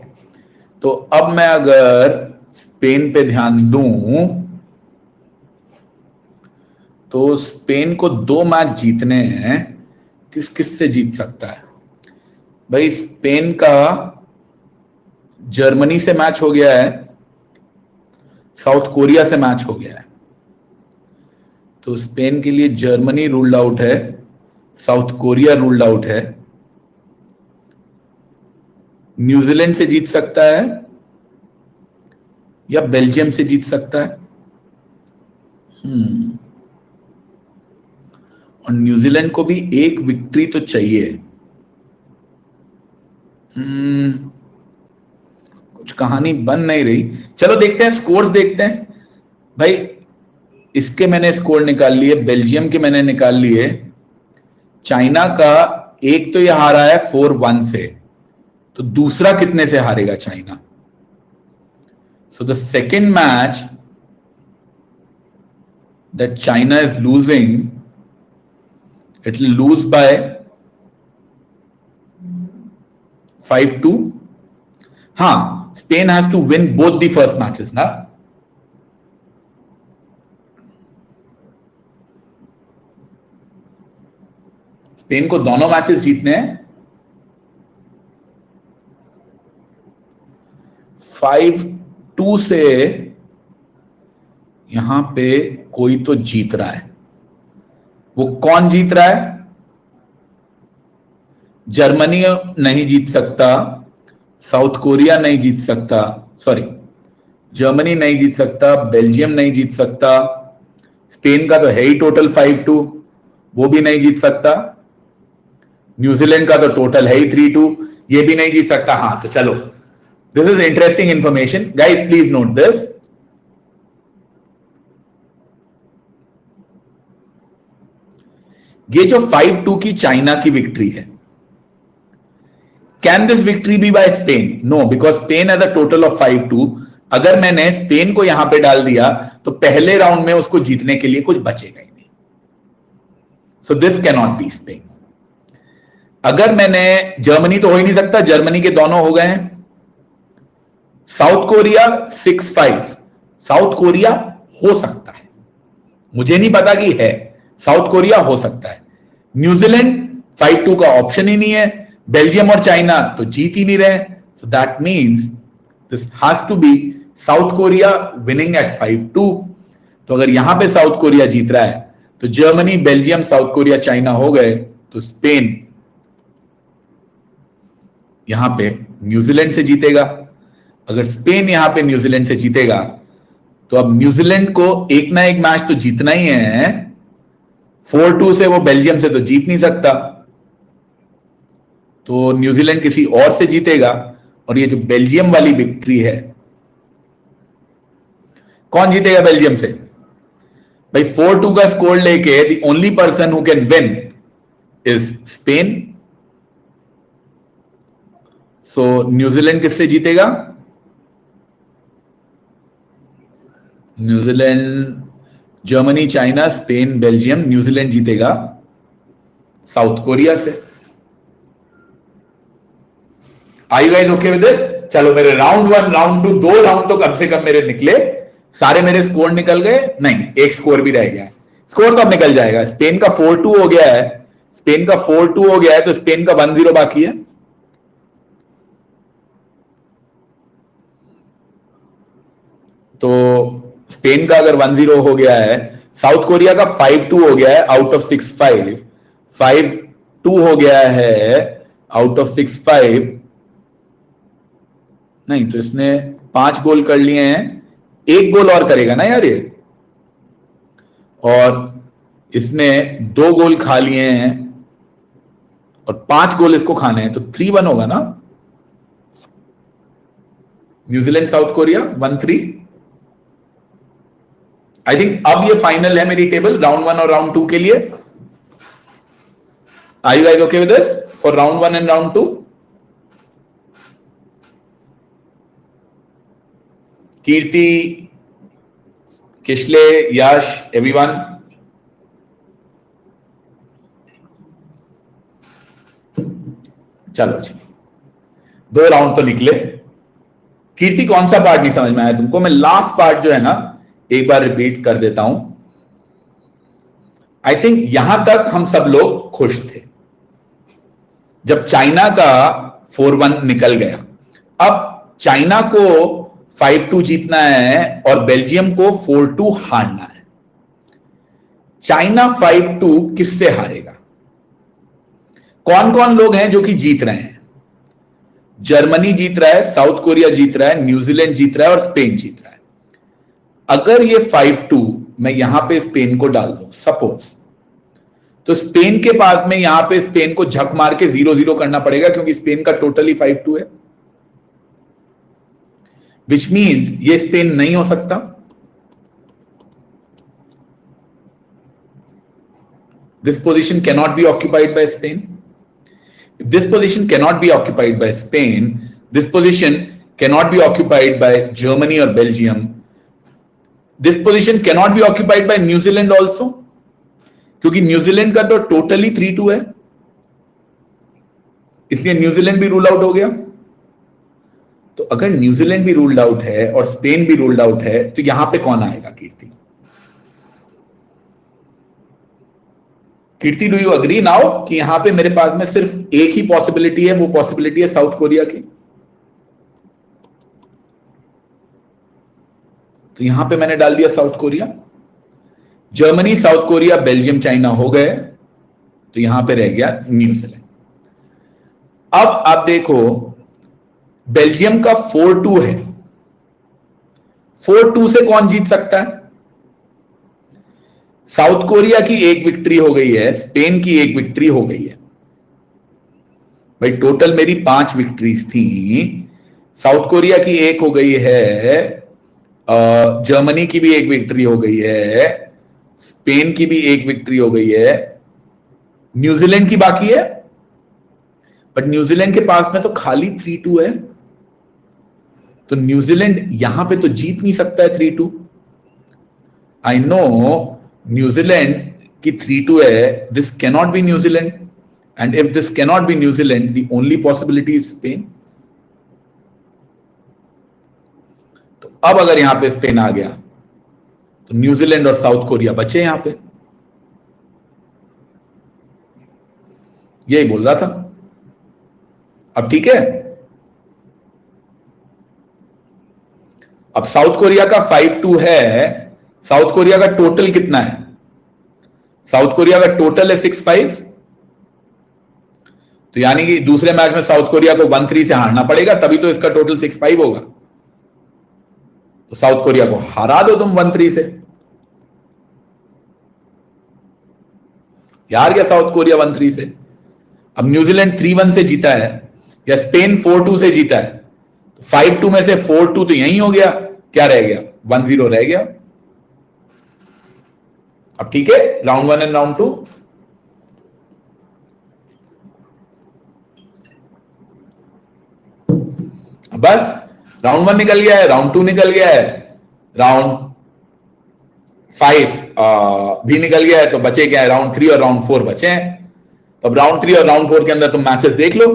तो अब मैं अगर स्पेन पे ध्यान दूं तो स्पेन को 2 मैच जीतने हैं। किस किस से जीत सकता है भाई? स्पेन का जर्मनी से मैच हो गया है, साउथ कोरिया से मैच हो गया है, तो स्पेन के लिए जर्मनी रूल्ड आउट है, साउथ कोरिया रूल्ड आउट है। न्यूजीलैंड से जीत सकता है या बेल्जियम से जीत सकता है। और न्यूजीलैंड को भी एक विक्ट्री तो चाहिए। कुछ कहानी बन नहीं रही। चलो देखते हैं, स्कोर्स देखते हैं भाई। इसके मैंने स्कोर निकाल लिए, बेल्जियम के मैंने निकाल लिए। चाइना का एक तो यह हारा है 4-1 से, तो दूसरा कितने से हारेगा China? So the second match that China is losing, it will lose by 5-2। हाँ, Spain has to win both the first matches ना। स्पेन को दोनों मैचेस जीतने हैं। 5-2 से यहां पे कोई तो जीत रहा है। वो कौन जीत रहा है? जर्मनी नहीं जीत सकता, साउथ कोरिया नहीं जीत सकता, सॉरी जर्मनी नहीं जीत सकता, बेल्जियम नहीं जीत सकता, स्पेन का तो है ही टोटल 5-2, वो भी नहीं जीत सकता, न्यूजीलैंड का तो टोटल है ही 3-2, ये भी नहीं जीत सकता। हाँ तो चलो, this is interesting information guys, please note this. ये जो 5-2 की चाइना की विक्ट्री है, can this victory be by Spain? No, because Spain has a total of 5-2. अगर मैंने स्पेन को यहां पे डाल दिया तो पहले राउंड में उसको जीतने के लिए कुछ बचेगा ही नहीं. So this can not be Spain. अगर मैंने जर्मनी तो हो ही नहीं सकता, जर्मनी के दोनों हो गए हैं. साउथ कोरिया 6-5, साउथ कोरिया हो सकता है, मुझे नहीं पता कि है, साउथ कोरिया हो सकता है. न्यूजीलैंड 5-2 का ऑप्शन ही नहीं है. बेल्जियम और चाइना तो जीत ही नहीं रहे. So that means this has to be South Korea winning at 5-2. तो अगर यहां पे साउथ कोरिया जीत रहा है तो Germany, Belgium, south Korea, China हो गए, तो स्पेन यहां पे न्यूजीलैंड से जीतेगा. अगर स्पेन यहां पे न्यूजीलैंड से जीतेगा तो अब न्यूजीलैंड को एक ना एक मैच तो जीतना ही है. 4-2 से वो बेल्जियम से तो जीत नहीं सकता, तो न्यूजीलैंड किसी और से जीतेगा. और ये जो बेल्जियम वाली विक्ट्री है, कौन जीतेगा बेल्जियम से? भाई 4-2 का स्कोर लेके the only person who can win is Spain. So New Zealand किससे जीतेगा? New Zealand, Germany, China, Spain, Belgium. New Zealand जीतेगा साउथ कोरिया से. Are you guys okay with this? चलो मेरे राउंड 1, राउंड 2, 2 राउंड तो कम से कम मेरे निकले. सारे मेरे स्कोर निकल गए? नहीं, एक स्कोर भी रह गया है. स्कोर कब निकल जाएगा? स्पेन का 4-2 हो गया है. स्पेन का 4-2 हो गया है, तो स्पेन का 1-0 बाकी है. तो स्पेन का अगर 1-0 हो गया है, साउथ कोरिया का 5-2 हो गया है आउट ऑफ 6-5, 5-2 हो गया है आउट ऑफ 6-5. नहीं, तो इसने 5 गोल कर लिए हैं, 1 गोल और करेगा ना यार ये, और इसने 2 गोल खा लिए हैं और 5 गोल इसको खाने हैं, तो 3-1 होगा ना. New Zealand South Korea 1-3. I think अब ये फाइनल है मेरी टेबल राउंड 1 और राउंड 2 के लिए. Are you guys okay with this for round 1 and round 2? Kirti, Kishley, Yash, everyone. चलो जी, 2 राउंड तो निकले. कीर्ति, कौन सा पार्ट नहीं समझ में आया तुमको? मैं लास्ट पार्ट जो है ना एक बार रिपीट कर देता हूं. आई थिंक यहां तक हम सब लोग खुश थे जब चाइना का 4-1 निकल गया. अब चाइना को 5-2 जीतना है और बेल्जियम को 4-2 हारना है. चाइना 5-2 किससे हारेगा? कौन कौन लोग हैं जो कि जीत रहे हैं? जर्मनी जीत रहा है, साउथ कोरिया जीत रहा है, न्यूजीलैंड जीत रहा है और स्पेन जीत रहा है. अगर ये 5-2 मैं यहां पे स्पेन को डाल दूं सपोज, तो स्पेन के पास में यहां पे स्पेन को झक मार के 0-0 करना पड़ेगा, क्योंकि स्पेन का टोटली 5-2 है. विच मीन्स ये स्पेन नहीं हो सकता. This position cannot be occupied by Spain. If this position cannot be occupied by Spain, this position cannot be occupied by Germany or Belgium. This position cannot be occupied by New Zealand also, क्योंकि New Zealand का तो totally 3-2 है, इसलिए New Zealand भी rule out हो गया. तो अगर न्यूजीलैंड भी रूल्ड आउट है और स्पेन भी रूल्ड आउट है, तो यहां पे कौन आएगा? कीर्ति, कीर्ति, डू यू अग्री नाउ कि यहां पे मेरे पास में सिर्फ एक ही पॉसिबिलिटी है, वो पॉसिबिलिटी है साउथ कोरिया की. तो यहां पे मैंने डाल दिया south Korea. Germany, south Korea, Belgium, China हो गए, तो यहां पे रह गया न्यूजीलैंड. अब आप देखो, बेल्जियम का 4-2 है. 4-2 से कौन जीत सकता है? साउथ कोरिया की एक विक्ट्री हो गई है, स्पेन की एक विक्ट्री हो गई है. भाई टोटल मेरी 5 विक्ट्रीज थी. साउथ कोरिया की एक हो गई है, जर्मनी की भी एक विक्ट्री हो गई है, स्पेन की भी एक विक्ट्री हो गई है, न्यूजीलैंड की बाकी है, बट न्यूजीलैंड के पास में तो खाली 3-2 है, तो न्यूजीलैंड यहां पे तो जीत नहीं सकता है 3-2। आई नो न्यूजीलैंड की 3-2 है, this cannot be New Zealand, and if this cannot be New Zealand, the only possibility is Spain. तो अब अगर यहां पे स्पेन आ गया तो न्यूजीलैंड और साउथ कोरिया बचे यहां पे, यही बोल रहा था। अब ठीक है, अब साउथ कोरिया का 5-2 है, साउथ कोरिया का टोटल कितना है? साउथ कोरिया का टोटल है 6-5, तो यानी कि दूसरे मैच में साउथ कोरिया को 1-3 से हारना पड़ेगा, तभी तो इसका टोटल 6-5 होगा। तो साउथ कोरिया को हरा दो तुम 1-3 से, यार क्या साउथ कोरिया 1-3 से। अब न्यूजीलैंड 3-1 से जीता है या स्पेन 4-2 से जीता है, तो 5-2 में से 4-2 तो यही हो गया, क्या रह गया? 1-0 रह गया। अब ठीक है, राउंड 1 एंड राउंड 2। बस राउंड 1 निकल गया है, राउंड 2 निकल गया है, राउंड 5 भी निकल गया है, तो बचे क्या है? राउंड 3 और राउंड 4 बचे हैं। तो अब राउंड 3 और राउंड 4 के अंदर तुम मैचेस देख लो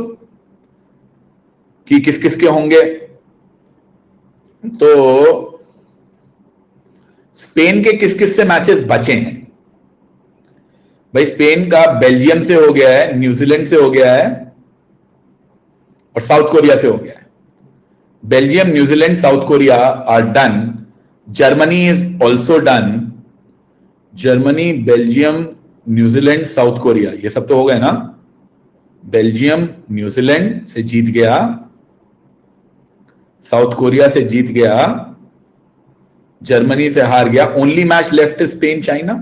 कि किस किस के होंगे। तो स्पेन के किस किस से मैचेस बचे हैं भाई? स्पेन का बेल्जियम से हो गया है, न्यूजीलैंड से हो गया है और साउथ कोरिया से हो गया है। Belgium, New Zealand, South Korea are done. Germany is also done. Germany, Belgium, New Zealand, South Korea, ये सब तो हो गए ना। बेल्जियम न्यूजीलैंड से जीत गया, साउथ कोरिया से जीत गया, जर्मनी से हार गया। Only match left is Spain China.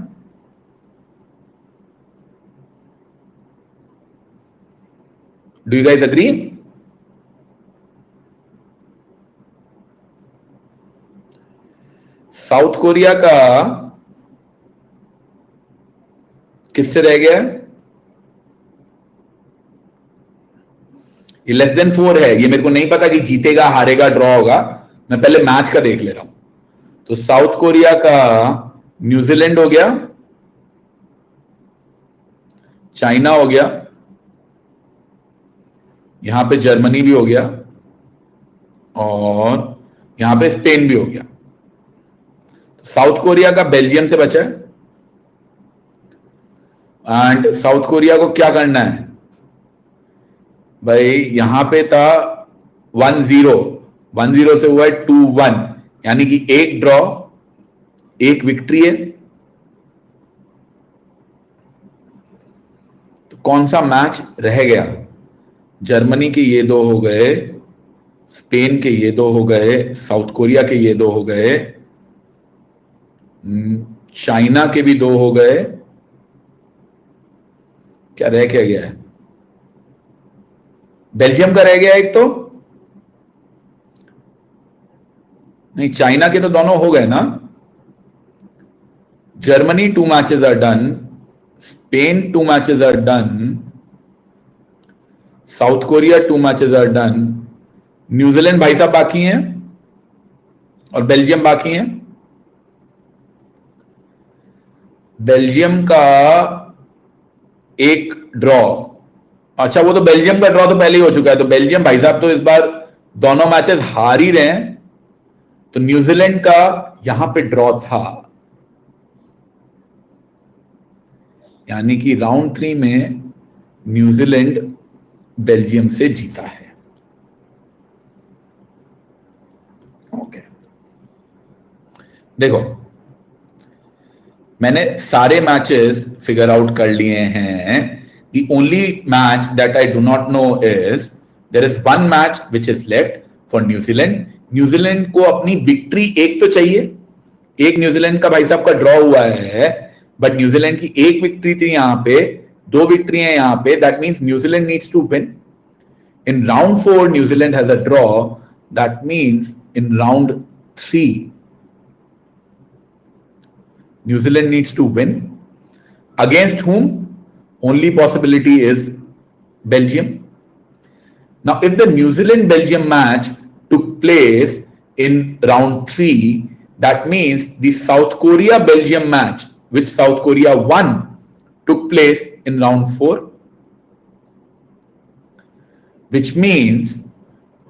Do you guys agree? South Korea का किससे रह गया? ये लेस देन 4 है, ये मेरे को नहीं पता कि जीतेगा, हारेगा, ड्रॉ होगा, मैं पहले मैच का देख ले रहा हूं। तो साउथ कोरिया का न्यूजीलैंड हो गया, चाइना हो गया, यहां पे जर्मनी भी हो गया और यहां पे स्पेन भी हो गया। साउथ कोरिया का बेल्जियम से बचा है, एंड साउथ कोरिया को क्या करना है भाई? यहां पे था 1-0, 1-0 से हुआ है 2-1, यानी कि एक ड्रॉ एक विक्ट्री है। तो कौन सा मैच रह गया? जर्मनी के ये 2 हो गए, स्पेन के ये 2 हो गए, साउथ कोरिया के ये 2 हो गए, चाइना के भी 2 हो गए। क्या रह क्या गया है? बेल्जियम का रह गया एक तो नहीं, चाइना के तो दोनों हो गए ना। Germany 2 matches are done, Spain 2 matches are done, South Korea 2 matches are done, New Zealand भाई साहब बाकी हैं और बेल्जियम बाकी हैं। बेल्जियम का एक ड्रॉ, अच्छा वो तो बेल्जियम का ड्रॉ तो पहले ही हो चुका है, तो बेल्जियम भाई साहब तो इस बार दोनों मैचेस हार ही रहे हैं। तो न्यूजीलैंड का यहां पे ड्रॉ था, यानी कि राउंड 3 में न्यूजीलैंड बेल्जियम से जीता है। ओके, देखो मैंने सारे मैचेस फिगर आउट कर लिए हैं। The only match that I do not know is there is one match which is left for New Zealand. New Zealand को अपनी विक्ट्री एक तो चाहिए, एक न्यूजीलैंड का भाई साहब का ड्रॉ हुआ है, बट न्यूजीलैंड की एक विक्ट्री थी, यहां पे 2 विक्ट्री है यहां पे, that means New Zealand needs to win. In round 4 New Zealand has a draw, that means in round 3 New Zealand needs to win. Against whom? Only possibility is Belgium. Now, if the New Zealand-Belgium match took place in round 3, that means the South Korea-Belgium match, which South Korea won, took place in round 4, which means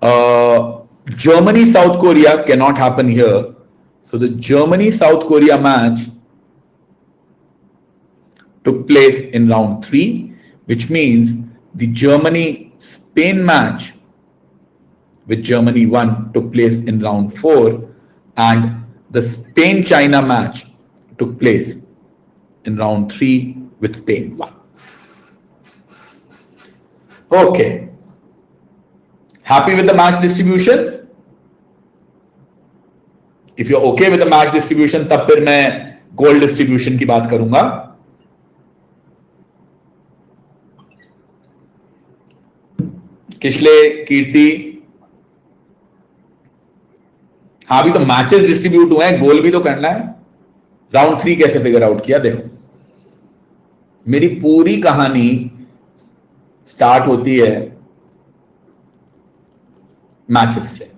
Germany-South Korea cannot happen here. So the Germany-South Korea match took place in round 3, which means the Germany-Spain match, which Germany won, took place in round 4, and the Spain-China match took place in round 3, with Spain won. Okay. Happy with the match distribution? If you're okay with the match distribution, तब फिर मैं goal distribution की बात करूंगा. किशले, कीर्ति, हाँ अभी तो matches distribute हुए हैं, गोल भी तो करना है. राउंड 3 कैसे फिगर आउट किया? देखो, मेरी पूरी कहानी स्टार्ट होती है मैचेस से.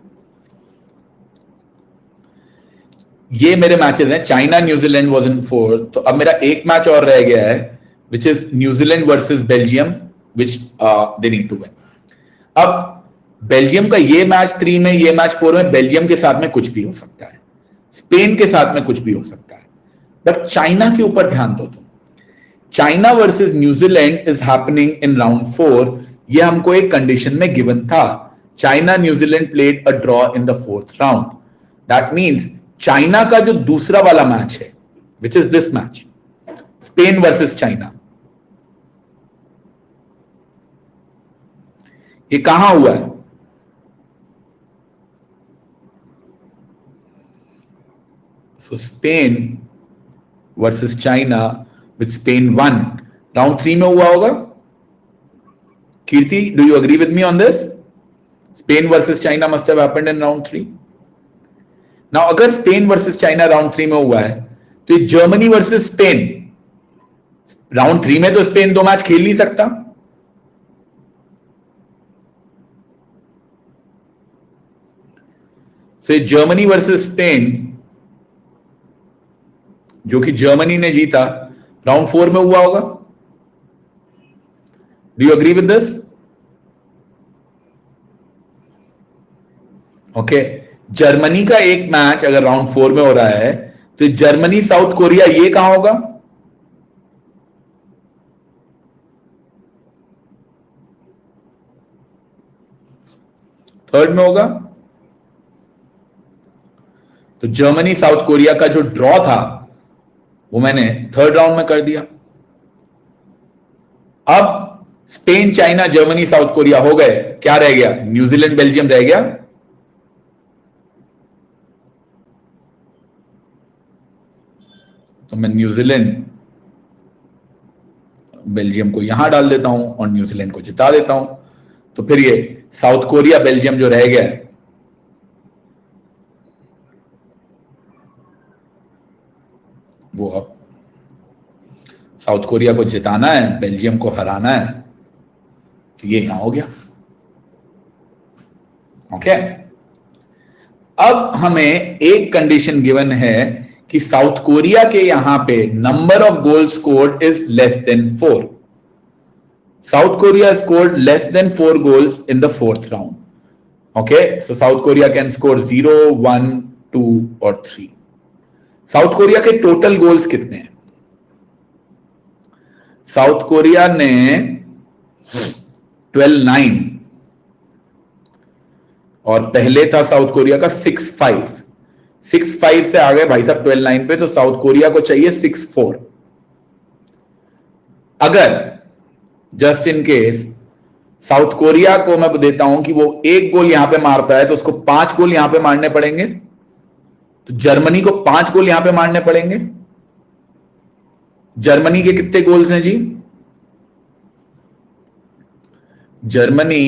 ये मेरे मैचेस हैं. चाइना न्यूजीलैंड वाज इन 4, तो अब मेरा एक मैच और रह गया है, which is New Zealand versus Belgium, which they need to win. अब बेल्जियम का ये मैच 3 में, ये मैच 4 में, बेल्जियम के साथ में कुछ भी हो सकता है, स्पेन के साथ में कुछ भी हो सकता है, बट चाइना के ऊपर ध्यान दो तुम. China versus New Zealand is happening in round 4. ये हमको एक कंडीशन में गिवन था. China New Zealand played a draw in the 4th round. That means China का जो दूसरा वाला मैच है, which is this match, Spain versus China, ये कहां हुआ है? सो स्पेन वर्सेस चाइना, विच स्पेन वन, राउंड 3 में हुआ होगा. कीर्ति, do you agree with me on this? Spain versus China must have happened in round 3. Now अगर स्पेन वर्सेस चाइना राउंड 3 में हुआ है, तो ये जर्मनी वर्सेस स्पेन, राउंड 3 में तो स्पेन 2 मैच खेल नहीं सकता. सो जर्मनी वर्सेस स्पेन, जो कि जर्मनी ने जीता, राउंड 4 में हुआ होगा. Do you agree with this? Okay. Germany का एक मैच अगर राउंड 4 में हो रहा है, तो जर्मनी साउथ कोरिया, ये कहां होगा? थर्ड में होगा. तो जर्मनी साउथ कोरिया का जो ड्रॉ था, वो मैंने 3rd राउंड में कर दिया. अब Spain, China, Germany, south Korea हो गए. क्या रह गया? न्यूजीलैंड, बेल्जियम रह गया. तो मैं न्यूजीलैंड, बेल्जियम को यहां डाल देता हूं और न्यूजीलैंड को जिता देता हूं. तो फिर ये साउथ कोरिया, बेल्जियम जो रह गया है, वो अब साउथ कोरिया को जिताना है, बेल्जियम को हराना है. तो ये यहां हो गया. ओके. अब हमें एक कंडीशन गिवन है कि साउथ कोरिया के यहां पे number of goal scored is less than 4. South Korea scored less than 4 goals in the 4th राउंड. Okay. So south Korea can score 0, 1, 2 और 3. साउथ कोरिया के टोटल गोल्स कितने हैं? साउथ कोरिया ने 12-9 और पहले था साउथ कोरिया का 6-5. 6-5 से आ गए भाई साहब 12-9 पे, तो साउथ कोरिया को चाहिए 6-4. अगर just in case south Korea को मैं देता हूं कि वो 1 गोल यहां पे मारता है, तो उसको 5 गोल यहां पे मारने पड़ेंगे. तो जर्मनी को 5 गोल यहां पे मारने पड़ेंगे. जर्मनी के कितने गोल्स हैं जी? जर्मनी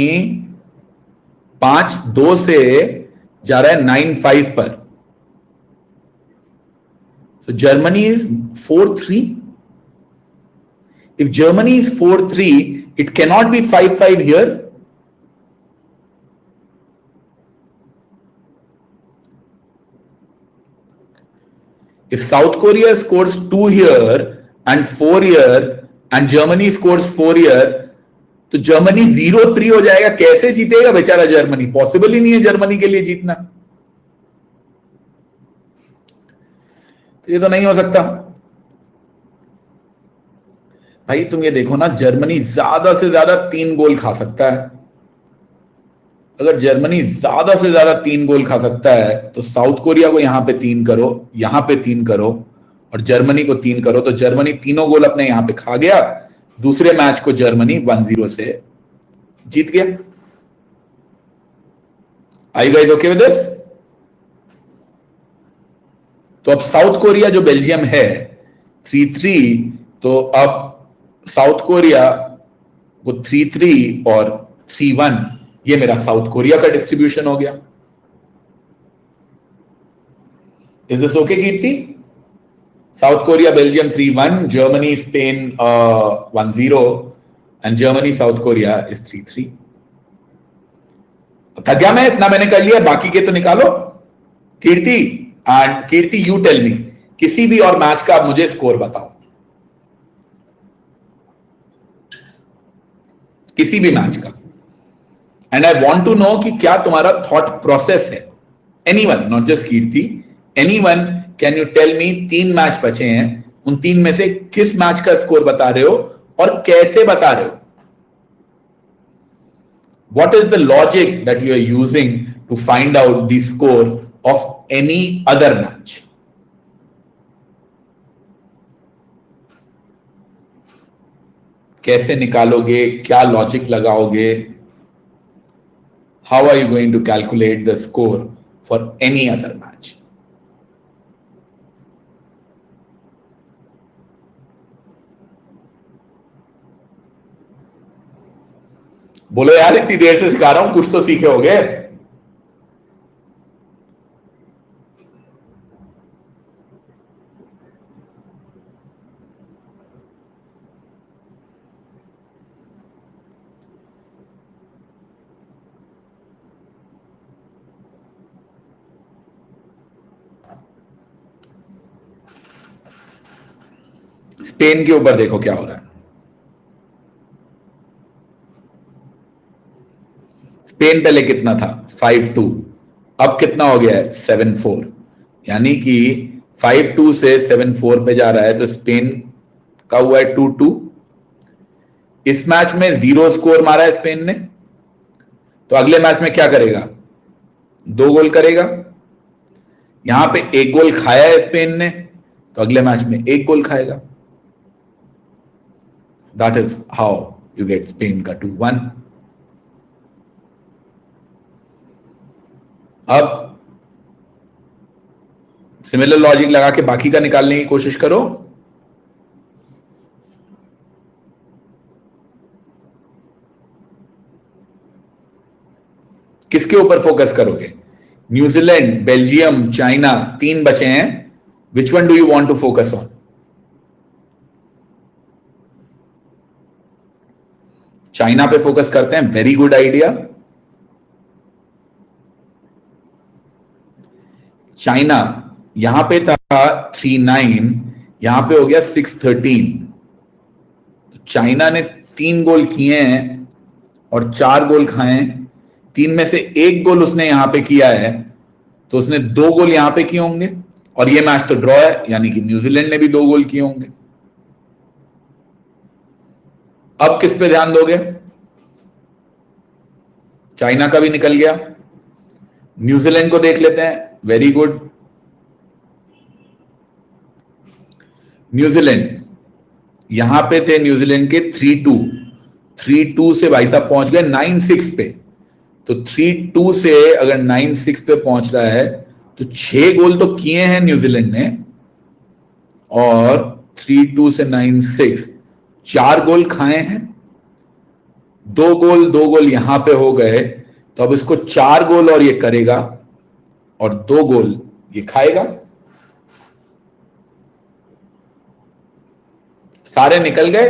5-2 से जा रहा है 9-5 पर. So Germany is 4-3. If Germany is 4-3, it cannot be 5-5 here. If South Korea scores 2 here and 4 here and Germany scores 4 here, तो जर्मनी 0-3 हो जाएगा. कैसे जीतेगा बेचारा जर्मनी? पॉसिबल ही नहीं है जर्मनी के लिए जीतना. तो ये तो नहीं हो सकता भाई. तुम ये देखो ना, जर्मनी ज्यादा से ज्यादा 3 गोल खा सकता है. अगर जर्मनी ज्यादा से ज्यादा 3 गोल खा सकता है तो साउथ कोरिया को यहां पे 3 करो, यहां पे 3 करो और जर्मनी को 3 करो, तो जर्मनी तीनों गोल अपने यहां पे खा गया. दूसरे मैच को जर्मनी 1-0 से जीत गया. आई गाइस ओके विद दिस? तो अब साउथ कोरिया जो बेल्जियम है 3-3, तो अब साउथ कोरिया को 3-3 और 3-1, ये मेरा साउथ कोरिया का डिस्ट्रीब्यूशन हो गया. Is this okay Kirti? South Korea Belgium 3-1, Germany Spain 1-0 and Germany south Korea is 3-3. थक गया मैं, इतना मैंने कर लिया, बाकी के तो निकालो. Kirti, and Kirti you tell me, किसी भी और मैच का आप मुझे स्कोर बताओ, किसी भी मैच का. And I want to know कि क्या तुम्हारा थॉट प्रोसेस है. Anyone, not just Kirti, anyone, can you tell me? 3 match बचे हैं, उन 3 में से किस मैच का स्कोर बता रहे हो और कैसे बता रहे हो? What is the logic that you are using to find out the score of any other match? कैसे निकालोगे? क्या लॉजिक लगाओगे? How are you going to calculate the score for any other match? बोलो यार, इतनी देर से सिखा रहा हूं, कुछ तो सीखे होगे. स्पेन के ऊपर देखो क्या हो रहा है. स्पेन पहले कितना था? 5-2. अब कितना हो गया है? 7-4. यानी कि 5-2 से 7-4 पे जा रहा है, तो स्पेन का हुआ है 2-2. इस मैच में 0 स्कोर मारा है स्पेन ने, तो अगले मैच में क्या करेगा? 2 गोल करेगा. यहां पे 1 गोल खाया है स्पेन ने, तो अगले मैच में 1 गोल खाएगा. That is how you get Spain का 2-1. अब सिमिलर लॉजिक लगा के बाकी का निकालने की कोशिश करो. किसके ऊपर फोकस करोगे? न्यूजीलैंड, बेल्जियम, चाइना, 3 बचे हैं. Which one do you want to focus on? China पे फोकस करते हैं. Very good idea. चाइना यहां पे था 3-9, यहां पे हो गया 6-13. चाइना ने 3 गोल किए हैं और 4 गोल खाए हैं. 3 में से 1 गोल उसने यहां पे किया है, तो उसने 2 गोल यहां पे किए होंगे. और ये मैच तो ड्रॉ है, यानी कि न्यूजीलैंड ने भी 2 गोल किए होंगे. अब किस पे ध्यान दोगे? चाइना का भी निकल गया. न्यूजीलैंड को देख लेते हैं. Very good. न्यूजीलैंड यहां पे थे, न्यूजीलैंड के 3-2 से भाई साहब पहुंच गए 9-6 पे. तो 3-2 से अगर 9-6 पे पहुंच रहा है, तो 6 गोल तो किए हैं न्यूजीलैंड ने, और 3-2 से 9-6 4 गोल खाए हैं. 2 गोल यहां पे हो गए, तो अब इसको 4 गोल और ये करेगा और 2 गोल ये खाएगा. सारे निकल गए.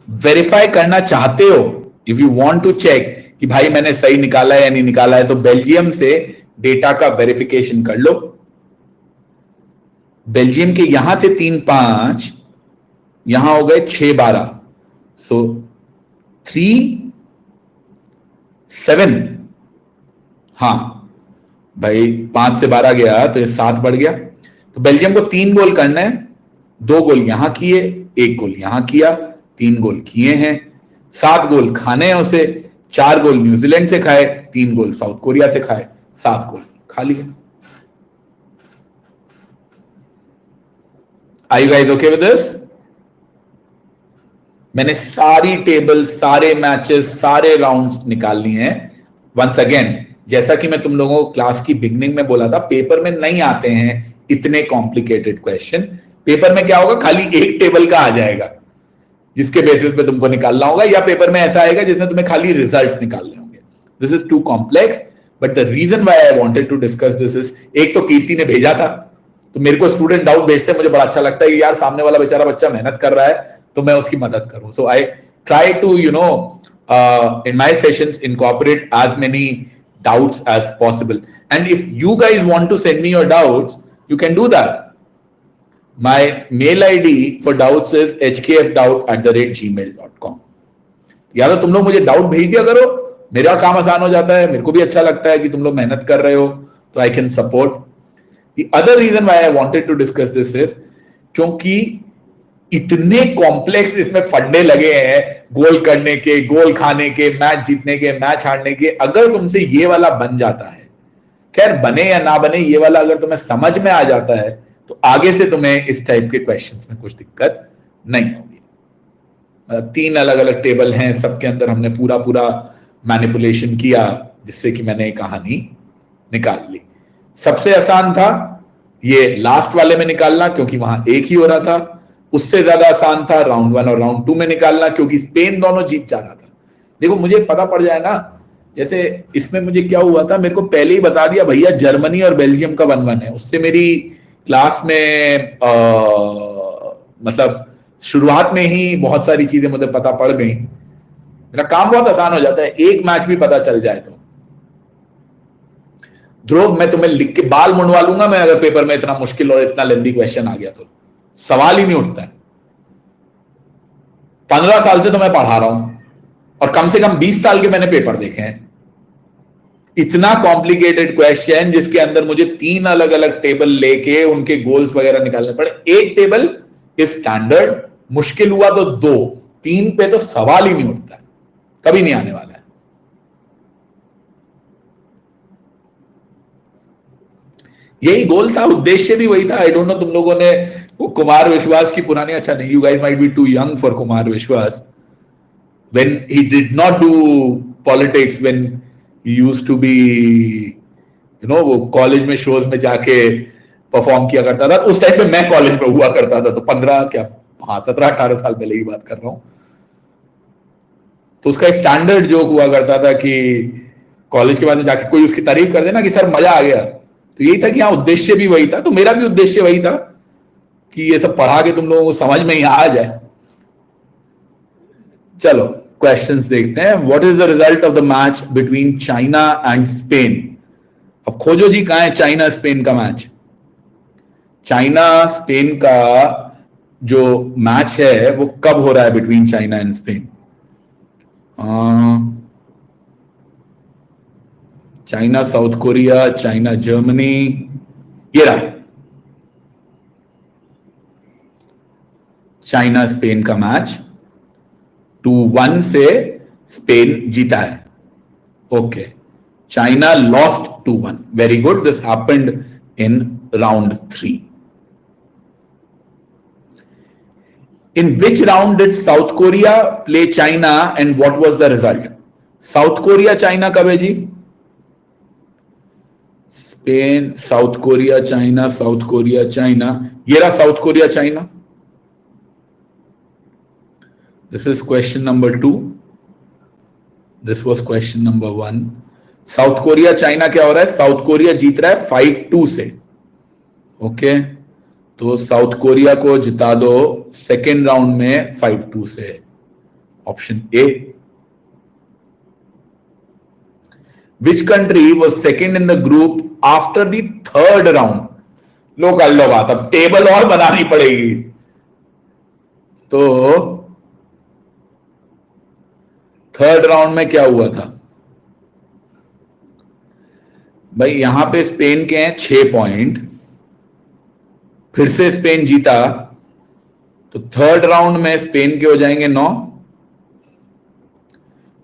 वेरीफाई करना चाहते हो, if you want to check कि भाई मैंने सही निकाला है या नहीं निकाला है, तो बेल्जियम से डेटा का वेरिफिकेशन कर लो। बेल्जियम के यहां थे 3-5, यहां हो गए 6-12, सो 3-7, हाँ भाई 5 से 12 गया तो ये 7 बढ़ गया। तो बेल्जियम को 3 गोल करना है, 2 गोल यहां किए, 1 गोल यहां किया, 3 गोल किए हैं, 7 गोल खाने हैं उसे, 4 गोल न्यूजीलैंड से खाए, 3 गोल साउथ कोरिया से खाए, 7 गोल खा लिए। Are you guys okay with this? मैंने सारी टेबल, सारे मैचेस, सारे राउंड्स निकाल लिए हैं। वंस अगेन, जैसा कि मैं तुम लोगों को क्लास की बिगनिंग में बोला था, पेपर में नहीं आते हैं इतने कॉम्प्लिकेटेड क्वेश्चन। पेपर में क्या होगा, खाली एक टेबल का आ जाएगा जिसके बेसिस पे तुमको निकालना होगा, या पेपर में ऐसा आएगा जिसमें तुम्हें खाली रिजल्ट्स निकालने होंगे। This is too complex, but the reason why I wanted to discuss this is, एक तो कीर्ति ने भेजा था, तो मेरे को स्टूडेंट डाउट भेजते हैं, मुझे बड़ा अच्छा लगता है कि यार सामने वाला बेचारा बच्चा मेहनत कर रहा है तो मैं उसकी मदद करूं। So I try to in my sessions incorporate as many doubts as possible, and if you guys want to send me your doubts, you can do that. My mail ID for doubts is hkfdoubt@gmail.com. या तो तुम लोग मुझे doubt भेज दिया करो, मेरा काम आसान हो जाता है, मेरे को भी अच्छा लगता है कि तुम लोग मेहनत कर रहे हो, तो I can support. The other reason why I wanted to discuss this is क्योंकि इतने कॉम्प्लेक्स इसमें फंडे लगे हैं, गोल करने के, गोल खाने के, मैच जीतने के, मैच हारने के। अगर तुमसे ये वाला बन जाता है, खैर बने या ना बने, ये वाला अगर तुम्हें समझ में आ जाता है, तो आगे से तुम्हें इस टाइप के क्वेश्चंस में कुछ दिक्कत नहीं होगी। 3 अलग अलग टेबल हैं, सबके अंदर हमने पूरा पूरा मैनिपुलेशन किया, जिससे कि मैंने कहानी निकाल ली। सबसे आसान था ये लास्ट वाले में निकालना, क्योंकि वहां एक ही हो रहा था। उससे ज्यादा आसान था राउंड 1 और राउंड 2 में निकालना, क्योंकि स्पेन दोनों जीत जा रहा था। देखो मुझे पता पड़ जाए ना, जैसे इसमें मुझे क्या हुआ था, मेरे को पहले ही बता दिया भैया जर्मनी और बेल्जियम का 1-1 है। उससे मेरी क्लास में मतलब शुरुआत में ही बहुत सारी चीजें मुझे पता पड़ गई। मेरा काम बहुत आसान हो जाता है, एक मैच भी पता चल जाए तो। ध्रुव, मैं तुम्हें लिख के बाल मुंडवा लूंगा मैं, अगर पेपर में इतना मुश्किल और इतना लेंदी क्वेश्चन आ गया तो सवाल ही नहीं उठता है। 15 साल से तो मैं पढ़ा रहा हूं और कम से कम 20 साल के मैंने पेपर देखे हैं। इतना कॉम्प्लिकेटेड क्वेश्चन जिसके अंदर मुझे 3 अलग अलग टेबल लेके उनके गोल्स वगैरह निकालने पड़े। एक टेबल इज स्टैंडर्ड, मुश्किल हुआ तो 2, 3 पे तो सवाल ही नहीं उठता है, कभी नहीं आने वाला है। यही गोल था, उद्देश्य भी वही था। आई डोंट नो तुम लोगों ने वो कुमार विश्वास की पुरानी, अच्छा नहीं, you guys might be too young for Kumar Vishwas, when he did not do politics, when he used to be वो कॉलेज में शोज में जाके परफॉर्म किया करता था। उस टाइम पे मैं कॉलेज में हुआ करता था, तो 17-18 साल पहले की बात कर रहा हूं। तो उसका एक स्टैंडर्ड जोक हुआ करता था कि कॉलेज के बाद में जाके कोई उसकी तारीफ कर देना कि सर मजा आ गया। तो यही था कि हाँ, उद्देश्य भी वही था। तो मेरा भी उद्देश्य वही था कि ये सब पढ़ा के तुम लोगों को समझ में ही आ जाए। चलो क्वेश्चंस देखते हैं। What is the result of the match between China and Spain? अब खोजो जी, कहां है चाइना स्पेन का मैच? चाइना स्पेन का जो मैच है वो कब हो रहा है between China and Spain? China South Korea, China Germany, ये रहा चाइना स्पेन का मैच। 2-1 से स्पेन जीता है। Okay, China lost 2-1। Very good, this happened in round 3। In which round did South Korea play China and what was the result? South Korea China कब है जी? Spain, South Korea, China, South Korea, China. ये रहा South Korea China. This is question number 2. This was question number 1. South Korea China क्या हो रहा है? South Korea जीत रहा है 5-2 से। ओके, तो साउथ कोरिया को जिता दो सेकेंड राउंड में 5-2 से। Option A. Which country was second in the group after the third round. लो कर लो बात, अब टेबल और बनानी पड़ेगी. तो थर्ड राउंड में क्या हुआ था भाई? यहां पे स्पेन के हैं 6 पॉइंट, फिर से स्पेन जीता तो थर्ड राउंड में स्पेन के हो जाएंगे 9,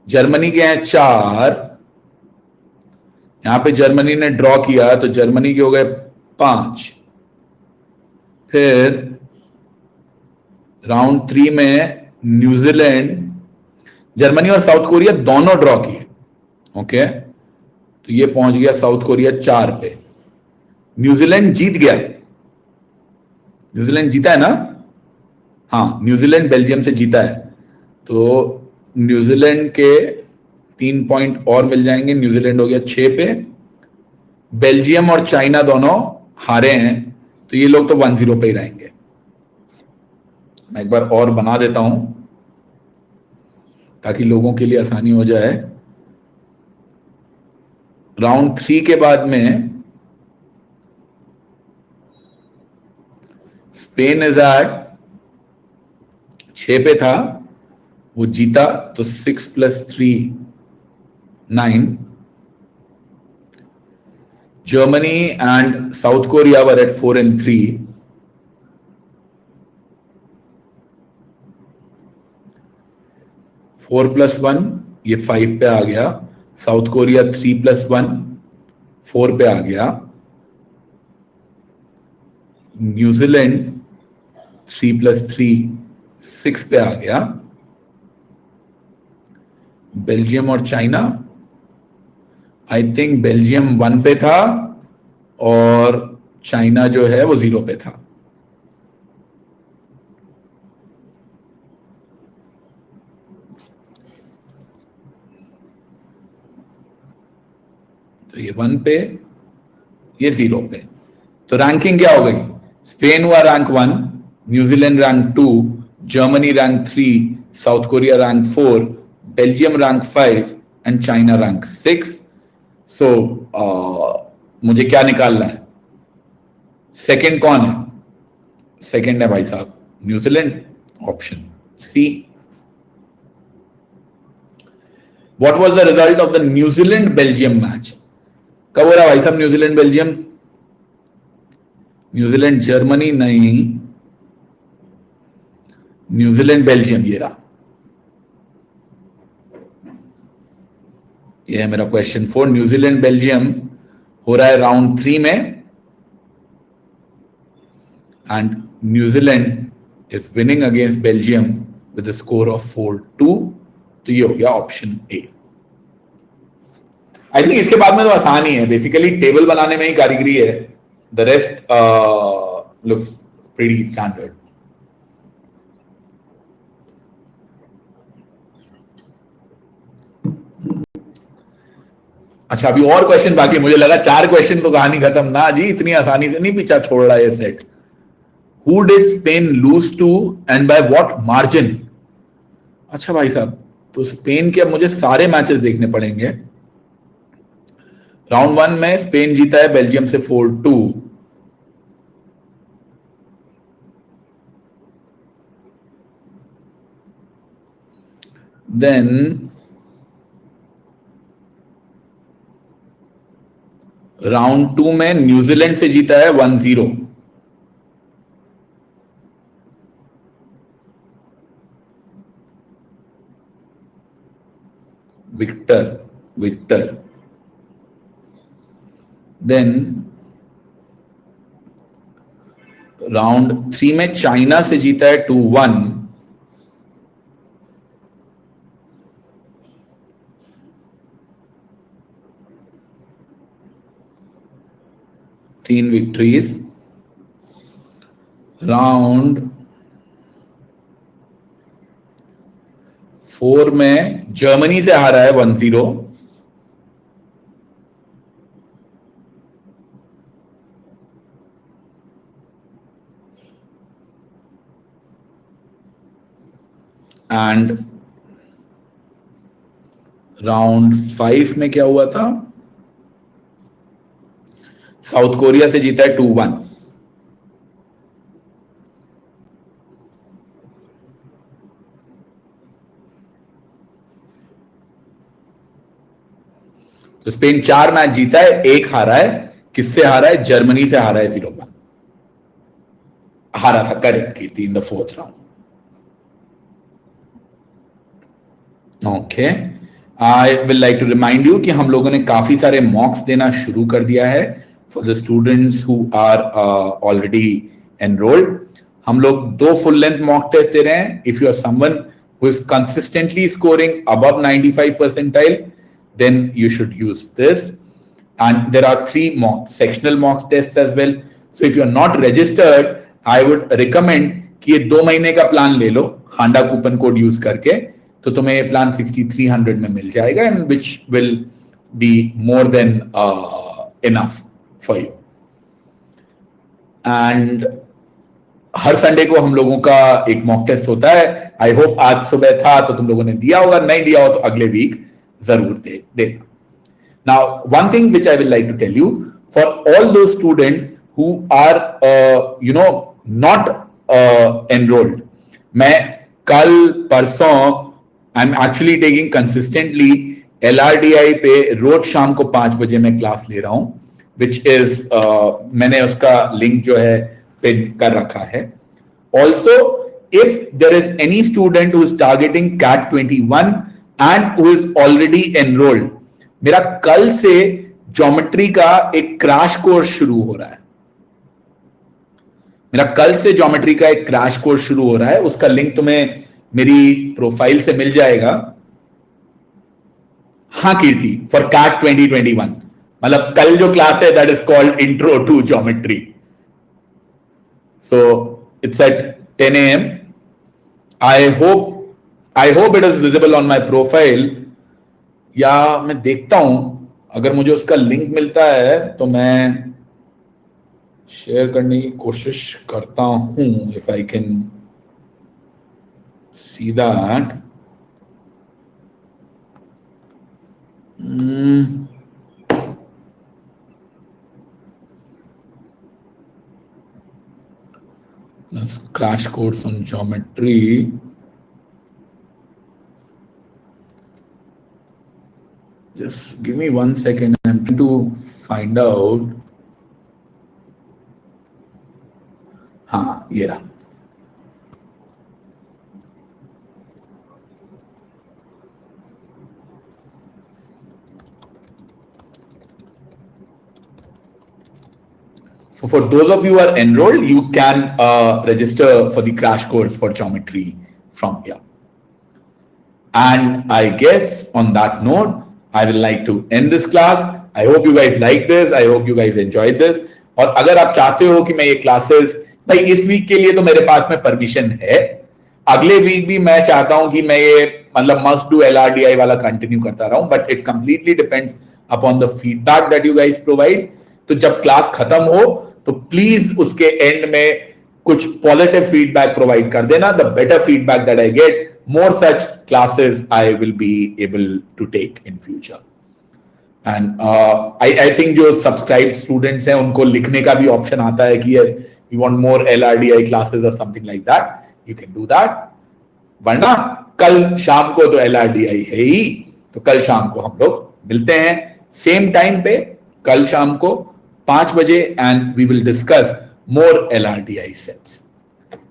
जर्मनी के हैं 4, यहां पे जर्मनी ने ड्रॉ किया तो जर्मनी के हो गए 5, फिर राउंड 3 में न्यूजीलैंड, जर्मनी और साउथ कोरिया दोनों ड्रॉ किए. ओके, तो ये पहुंच गया साउथ कोरिया 4 पे. न्यूजीलैंड जीत गया, न्यूजीलैंड जीता है ना? हाँ, न्यूजीलैंड बेल्जियम से जीता है, तो न्यूजीलैंड के 3 पॉइंट और मिल जाएंगे. न्यूजीलैंड हो गया 6 पे. बेल्जियम और चाइना दोनों हारे हैं, तो ये लोग तो 1-0 पे ही रहेंगे. मैं एक बार और बना देता हूं ताकि लोगों के लिए आसानी हो जाए. राउंड 3 के बाद में स्पेन इज एट 6 पे था, वो जीता तो 6 + 3 9. Germany and South Korea were at 4 and 3. Four plus one ये 5 पे आ गया. साउथ कोरिया 3 + 1 4 पे आ गया. न्यूजीलैंड 3 + 3 6 पे आ गया. बेल्जियम और चाइना, आई थिंक बेल्जियम 1 पे था और चाइना जो है वो 0 पे था. तो ये 1 पे, ये 0 पे. तो रैंकिंग क्या हो गई? स्पेन हुआ rank 1, New Zealand rank 2, Germany rank 3, south Korea rank 4, Belgium rank 5 and China rank 6. सो मुझे क्या निकालना है? सेकंड कौन है? सेकंड है भाई साहब New Zealand, option C. What was the result of the New Zealand Belgium match? कब हो रहा है भाई साहब न्यूजीलैंड बेल्जियम? न्यूजीलैंड जर्मनी नहीं, न्यूजीलैंड बेल्जियम. ये रहा, ये है मेरा क्वेश्चन 4. न्यूजीलैंड बेल्जियम हो रहा है राउंड 3 में and New Zealand is winning against Belgium with score of 4-2. तो ये हो गया ऑप्शन ए. आई थिंक इसके बाद में तो आसान ही है, बेसिकली टेबल बनाने में ही कारीगरी है. The rest looks pretty standard. अच्छा, अभी और क्वेश्चन बाकी. मुझे लगा 4 क्वेश्चन तो कहानी खत्म. ना जी, इतनी आसानी से नहीं पीछा छोड़ रहा है set. Who did Spain lose to and by what margin? अच्छा भाई साहब, तो स्पेन के अब मुझे सारे मैचेस देखने पड़ेंगे. राउंड 1 में स्पेन जीता है बेल्जियम से 4-2. देन राउंड 2 में न्यूजीलैंड से जीता है 1-0. Victor Victor. देन राउंड 3 में चाइना से जीता है 2-1. तीन विक्ट्रीज. राउंड 4 में जर्मनी से हारा है 1-0. एंड राउंड 5 में क्या हुआ था? साउथ कोरिया से जीता है 2-1। तो स्पेन 4 मैच जीता है, 1 हारा है। किससे हारा है? जर्मनी से हारा है 0-1। हारा था, correct Kirti, in the 4th राउंड। Okay, I will like to remind you कि हम लोगों ने काफी सारे मॉक्स देना शुरू कर दिया है for the students who are already enrolled. हम लोग 2 फुल लेंथ मॉक टेस्ट दे रहे हैं। If you are someone who is consistently scoring above 95 percentile, then you should use this. And there are 3 sectional mock tests as well. So if you are not registered, I would recommend कि ये 2 महीने का plan ले लो हांडा coupon code use करके, तो तुम्हें ये plan 6300 में मिल जाएगा, and which will be more than enough for you. And her Sunday को हम लोगों का एक मॉक टेस्ट होता है। आई होप आज सुबह था तो तुम लोगों ने दिया होगा, नहीं दिया हो तो अगले वीक जरूर देना। Now, one thing which I will like to tell you, for all those students who are, not enrolled, मैं कल परसों I'm actually taking consistently LRDI पे रोज शाम को 5 बजे मैं क्लास ले रहा हूं, which is मैंने उसका लिंक जो है पिन कर रखा है। Also, if there is any student who is targeting CAT 21 and who is already enrolled, मेरा कल से ज्योमेट्री का एक क्रैश कोर्स शुरू हो रहा है। मेरा कल से ज्योमेट्री का एक क्रैश कोर्स शुरू हो रहा है, उसका लिंक तुम्हें मेरी प्रोफाइल से मिल जाएगा। हाँ कीर्ति, फॉर कैट 2021, मतलब कल जो क्लास है that is called intro to geometry. So it's at 10 AM। I hope it is visible on my profile, या मैं देखता हूं अगर मुझे उसका लिंक मिलता है तो मैं शेयर करने की कोशिश करता हूं, if I can see that. Crash course on geometry. Just give me 1 second. I'm trying to find out. हाँ, ये रहा। So for those of you who are enrolled, you can register for the crash course for geometry from here. And I guess on that note, I will like to end this class. I hope you guys like this. I hope you guys enjoyed this. और अगर आप चाहते हो कि मैं ये classes, भाई इस वीक के लिए तो मेरे पास में परमिशन है, अगले वीक भी मैं चाहता हूं कि मैं ये मतलब मस्ट डू LRDI वाला कंटिन्यू करता रहूं, but it completely depends upon the feedback that you guys provide. तो जब क्लास खत्म हो तो प्लीज उसके एंड में कुछ पॉजिटिव फीडबैक प्रोवाइड कर देना। The better feedback that I get, more such classes I will be able to take in future. And I think जो subscribed students हैं उनको लिखने का भी ऑप्शन आता है कि yes, you want more LRDI classes or something like that, you can do that. वरना कल शाम को तो LRDI है ही, तो कल शाम को हम लोग मिलते हैं सेम टाइम पे, कल शाम को 5 बजे, and we will discuss more LRDI sets.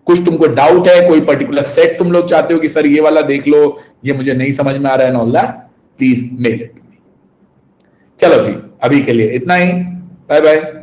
कुछ तुमको डाउट है, कोई पर्टिकुलर सेट तुम लोग चाहते हो कि सर ये वाला देख लो, ये मुझे नहीं समझ में आ रहा है, and all that, please mail it to me. चलो जी, अभी के लिए इतना ही, बाय बाय।